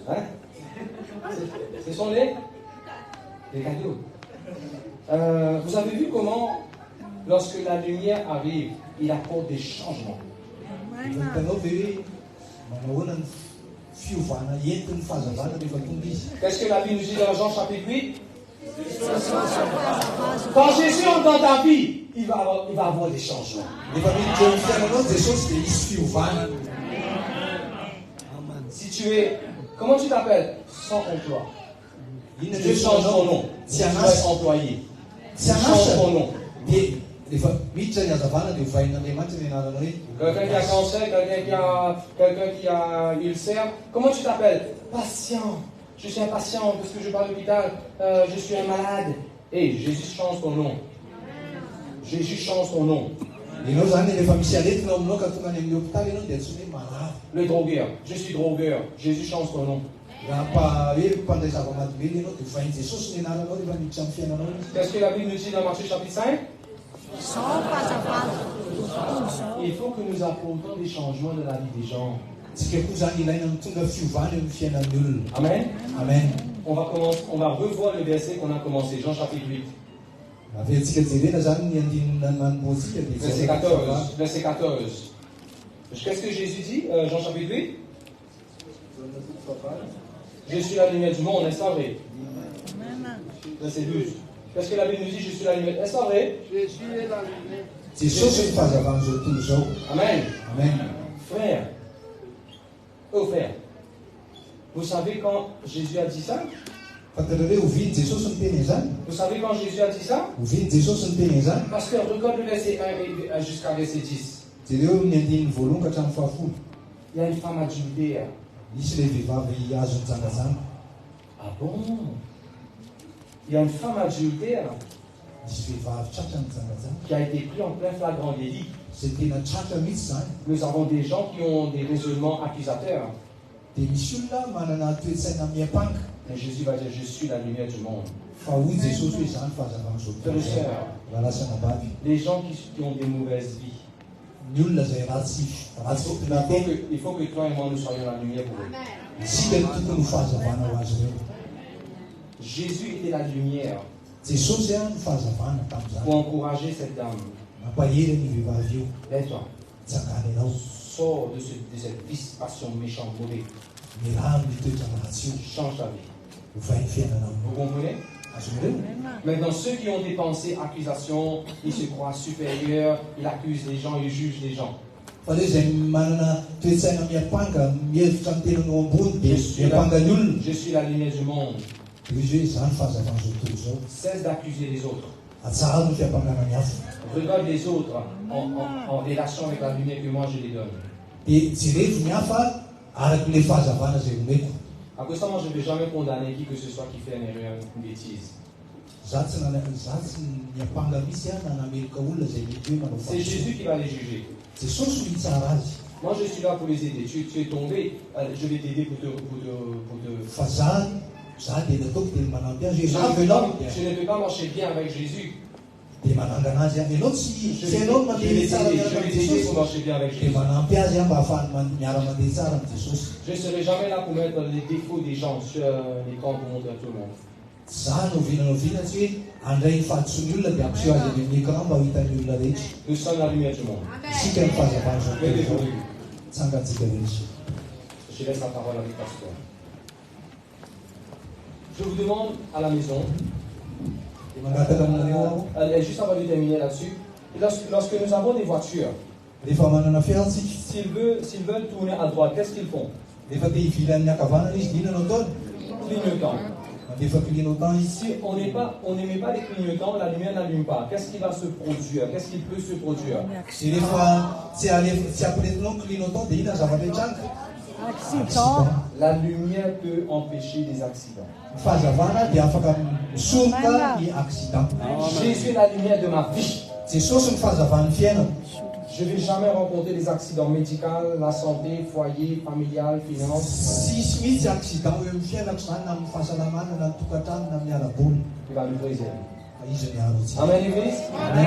Hein? Ce sont les cadeaux. Vous avez vu comment, lorsque la lumière arrive, il apporte des changements. Qu'est-ce que la Bible nous dit dans Jean chapitre 8? Quand Jésus entre dans ta vie, il va avoir des changements. Si tu es, comment tu t'appelles? Sans emploi. Je change ton nom. Tu vas être employé. Change ton nom. Quelqu'un qui a cancer, quelqu'un qui a ulcère. Comment tu t'appelles? Patient. Je suis impatient parce que je pars à l'hôpital. Je suis un malade. Hey, Jésus change ton nom. Jésus change ton nom. Le drogueur. Je suis drogueur. Jésus change ton nom. Qu'est-ce que la Bible nous dit dans Matthieu chapitre 5? Il faut que nous apportons des changements dans la vie des gens. Amen. Amen. On va revoir le verset qu'on a commencé, Jean chapitre 8. Verset 14. Verset 14. Qu'est-ce que Jésus dit, Jean chapitre 8? Je suis la lumière du monde, est-ce pas vrai? Verset 12. Qu'est-ce que la Bible nous dit? Je suis la lumière. Est-ce pas vrai? Je suis la lumière. Amen. Amen. Frère. Oh frère. Vous savez quand Jésus a dit ça? Vous savez quand Jésus a dit ça? Pasteur, regarde le verset 1 jusqu'à verset 10. Il y a une femme adultère. Ah bon? Il y a une femme adultère qui a été prise en plein flagrant délit. Nous avons des gens qui ont des raisonnements accusateurs. Mais Jésus va dire, je suis la lumière du monde. Les gens qui ont des mauvaises vies. Il faut que toi et moi nous soyons la lumière pour eux. Jésus était la lumière pour encourager cette dame. Lève-toi. Sors de cette passion méchante, mauvaise. Change ta vie. Vous comprenez? Maintenant, ceux qui ont des pensées, accusations, ils se croient supérieurs, ils accusent les gens, ils jugent les gens. Je suis la lumière du monde. Cesse d'accuser les autres. Regarde les autres en relation avec la lumière que moi je les donne. À cause de ça, moi je ne vais jamais condamner qui que ce soit qui fait une erreur, une bêtise. C'est Jésus qui va les juger. Moi je suis là pour les aider. Tu es tombé, je vais t'aider pour te je ne peux pas marcher bien avec Jésus. Je vais t'aider pour marcher bien avec Jésus. Je ne serai jamais là pour mettre les défauts des gens sur l'écran pour montrer à tout le monde. Nous sommes la lumière du monde. Je laisse la parole avec pasteur. Je vous demande à la maison, juste avant de terminer là-dessus, lorsque nous avons des voitures, s'ils veulent tourner à droite, qu'est-ce qu'ils font? Clignotant. Si on n'émet pas les clignotants, la lumière n'allume pas. Qu'est-ce qui va se produire? Qu'est-ce qui peut se produire? La lumière peut empêcher des accidents. Jésus est la lumière de ma vie. Je ne vais jamais rencontrer des accidents médicaux, la santé, foyer, familial, finance. Il va nous préserver. Amen, l'église. Amen.